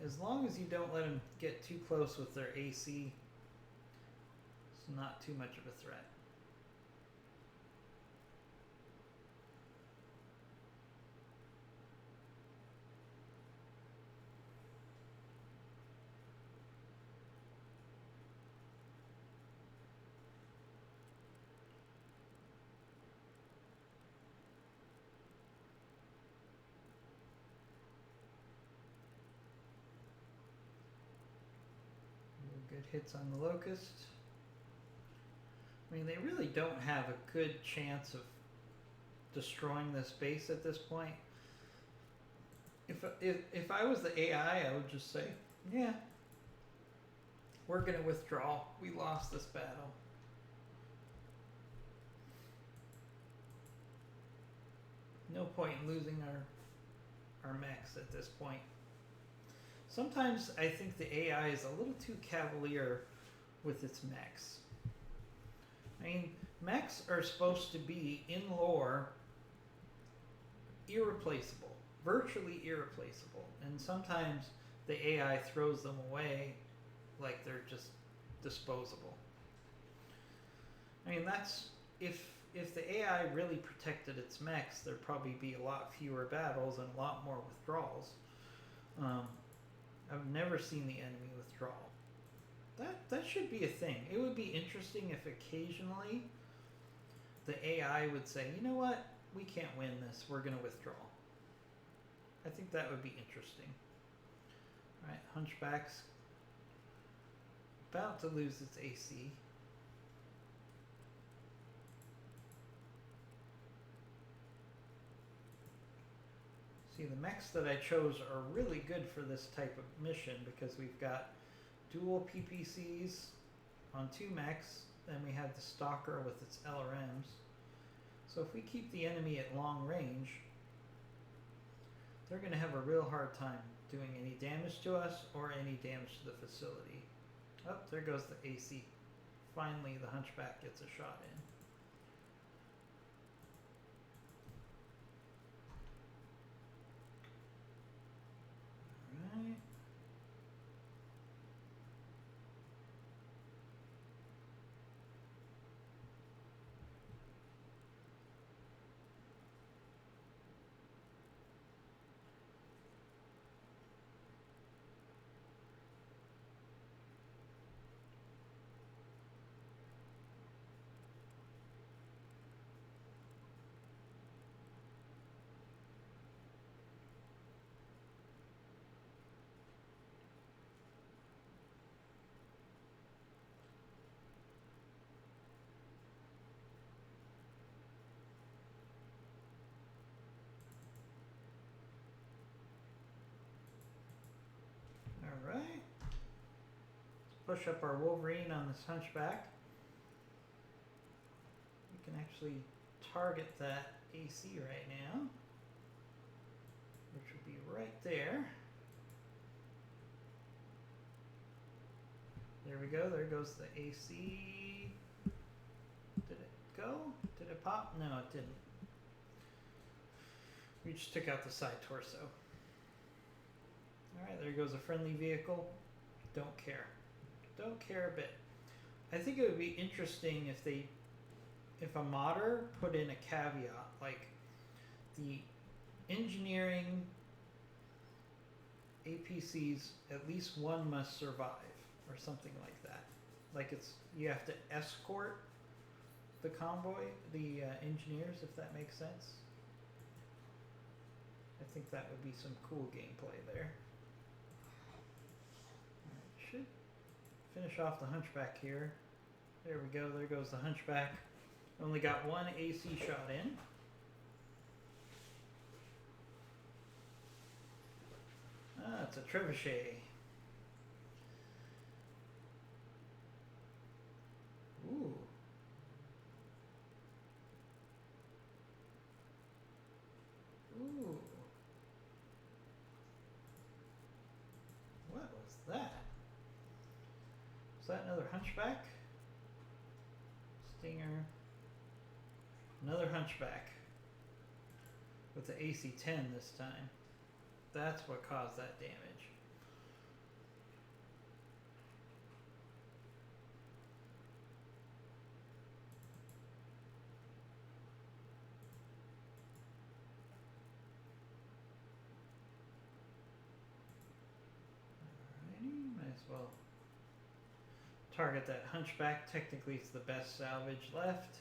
as long as you don't let them get too close with their AC, it's not too much of a threat. Good hits on the Locust. I mean, they really don't have a good chance of destroying this base at this point. If I was the AI, I would just say, yeah, we're going to withdraw. We lost this battle. No point in losing our mechs at this point. Sometimes I think the AI is a little too cavalier with its mechs. I mean, mechs are supposed to be, in lore, irreplaceable. Virtually irreplaceable. And sometimes the AI throws them away like they're just disposable. I mean, that's... If the AI really protected its mechs, there'd probably be a lot fewer battles and a lot more withdrawals. I've never seen the enemy withdraw. That should be a thing. It would be interesting if occasionally the AI would say, you know what, we can't win this, we're going to withdraw. I think that would be interesting. Alright, hunchback's about to lose its AC. See, the mechs that I chose are really good for this type of mission because we've got dual PPCs on 2 mechs, and we have the Stalker with its LRMs. So if we keep the enemy at long range, they're going to have a real hard time doing any damage to us or any damage to the facility. Oh, there goes the AC. Finally, the hunchback gets a shot in. Alright. push up our Wolverine on this hunchback. We can actually target that AC right now, which would be right there. There we go. There goes the AC. Did it go? Did it pop? No, it didn't. We just took out the side torso. Alright, there goes a friendly vehicle. Don't care. Don't care a bit. I think it would be interesting if a modder put in a caveat, like the engineering APCs, at least one must survive, or something like that. Like you have to escort the convoy, the engineers, if that makes sense. I think that would be some cool gameplay there. Alright, should finish off the hunchback here. There we go, there goes the hunchback. Only got one AC shot in. Ah, it's a trebuchet. Ooh. Ooh. What was that? Was that another hunchback? Stinger. Another hunchback. With the AC-10 this time. That's what caused that damage. Alrighty, might as well target that hunchback. Technically it's the best salvage left.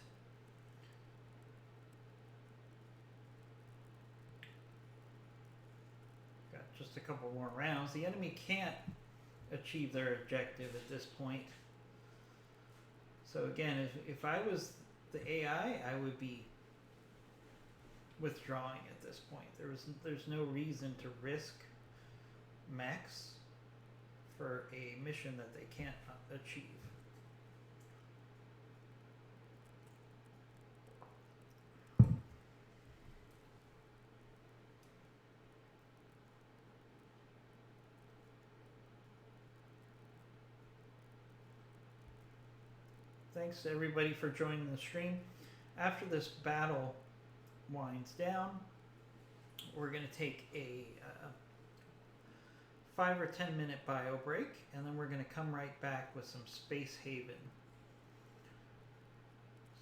Got just a couple more rounds. The enemy can't achieve their objective at this point. So again, if I was the AI, I would be withdrawing at this point. There's no reason to risk mechs for a mission that they can't achieve. Thanks to everybody for joining the stream. After this battle winds down, we're going to take a 5 or 10 minute bio break, and then we're going to come right back with some Space Haven.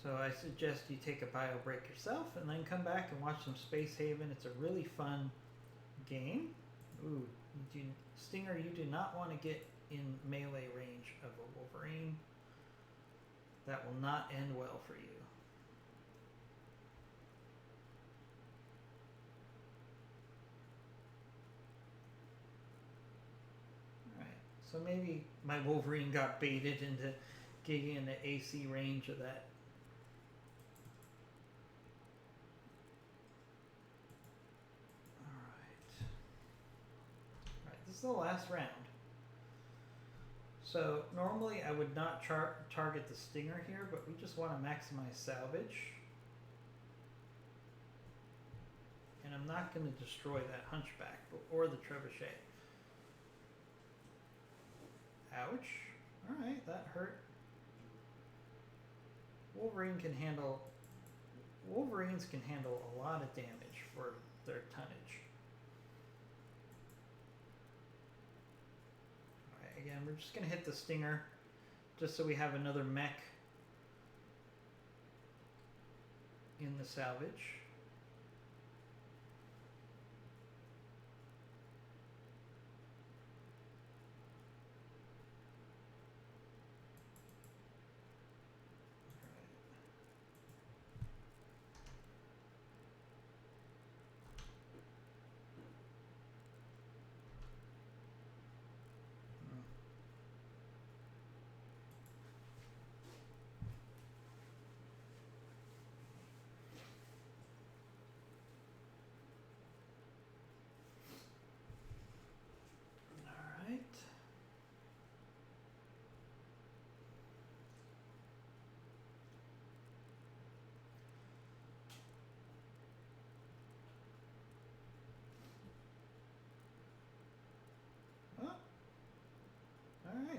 So I suggest you take a bio break yourself and then come back and watch some Space Haven. It's a really fun game. Ooh, Stinger, you do not want to get in melee range of a Wolverine. That will not end well for you. Alright, so maybe my Wolverine got baited into getting in the AC range of that. Alright, this is the last round. So normally I would not target the Stinger here, but we just want to maximize salvage. And I'm not going to destroy that hunchback or the trebuchet. Ouch. Alright, that hurt. Wolverines can handle a lot of damage for their tonnage. Again, we're just going to hit the Stinger just so we have another mech in the salvage.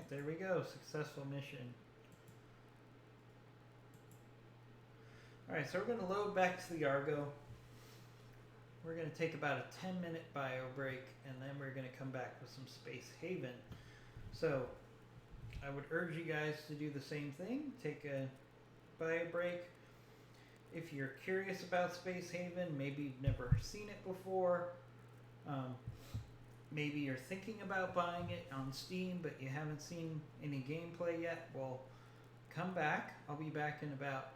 there we go. Successful mission. Alright, so we're going to load back to the Argo. We're going to take about a 10-minute bio break, and then we're going to come back with some Space Haven. So, I would urge you guys to do the same thing. Take a bio break. If you're curious about Space Haven, maybe you've never seen it before, maybe you're thinking about buying it on Steam, but you haven't seen any gameplay yet, well, come back. I'll be back in about,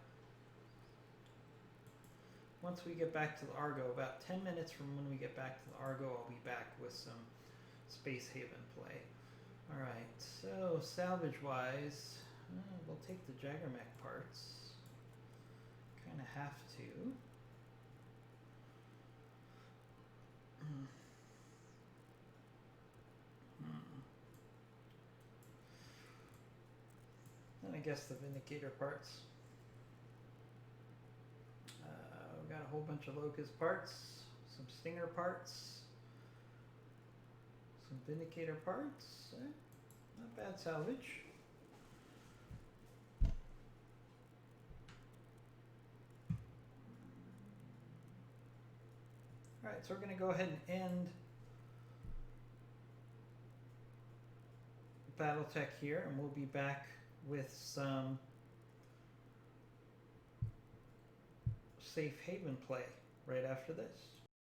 once we get back to the Argo, about 10 minutes from when we get back to the Argo, I'll be back with some Space Haven play. Alright, so salvage-wise, we'll take the Jaggermech parts. Kind of have to. And I guess the Vindicator parts. We've got a whole bunch of Locust parts, some Stinger parts, some Vindicator parts. Not bad salvage. Alright, so we're going to go ahead and end Battletech here, and we'll be back with some Safe Haven play right after this.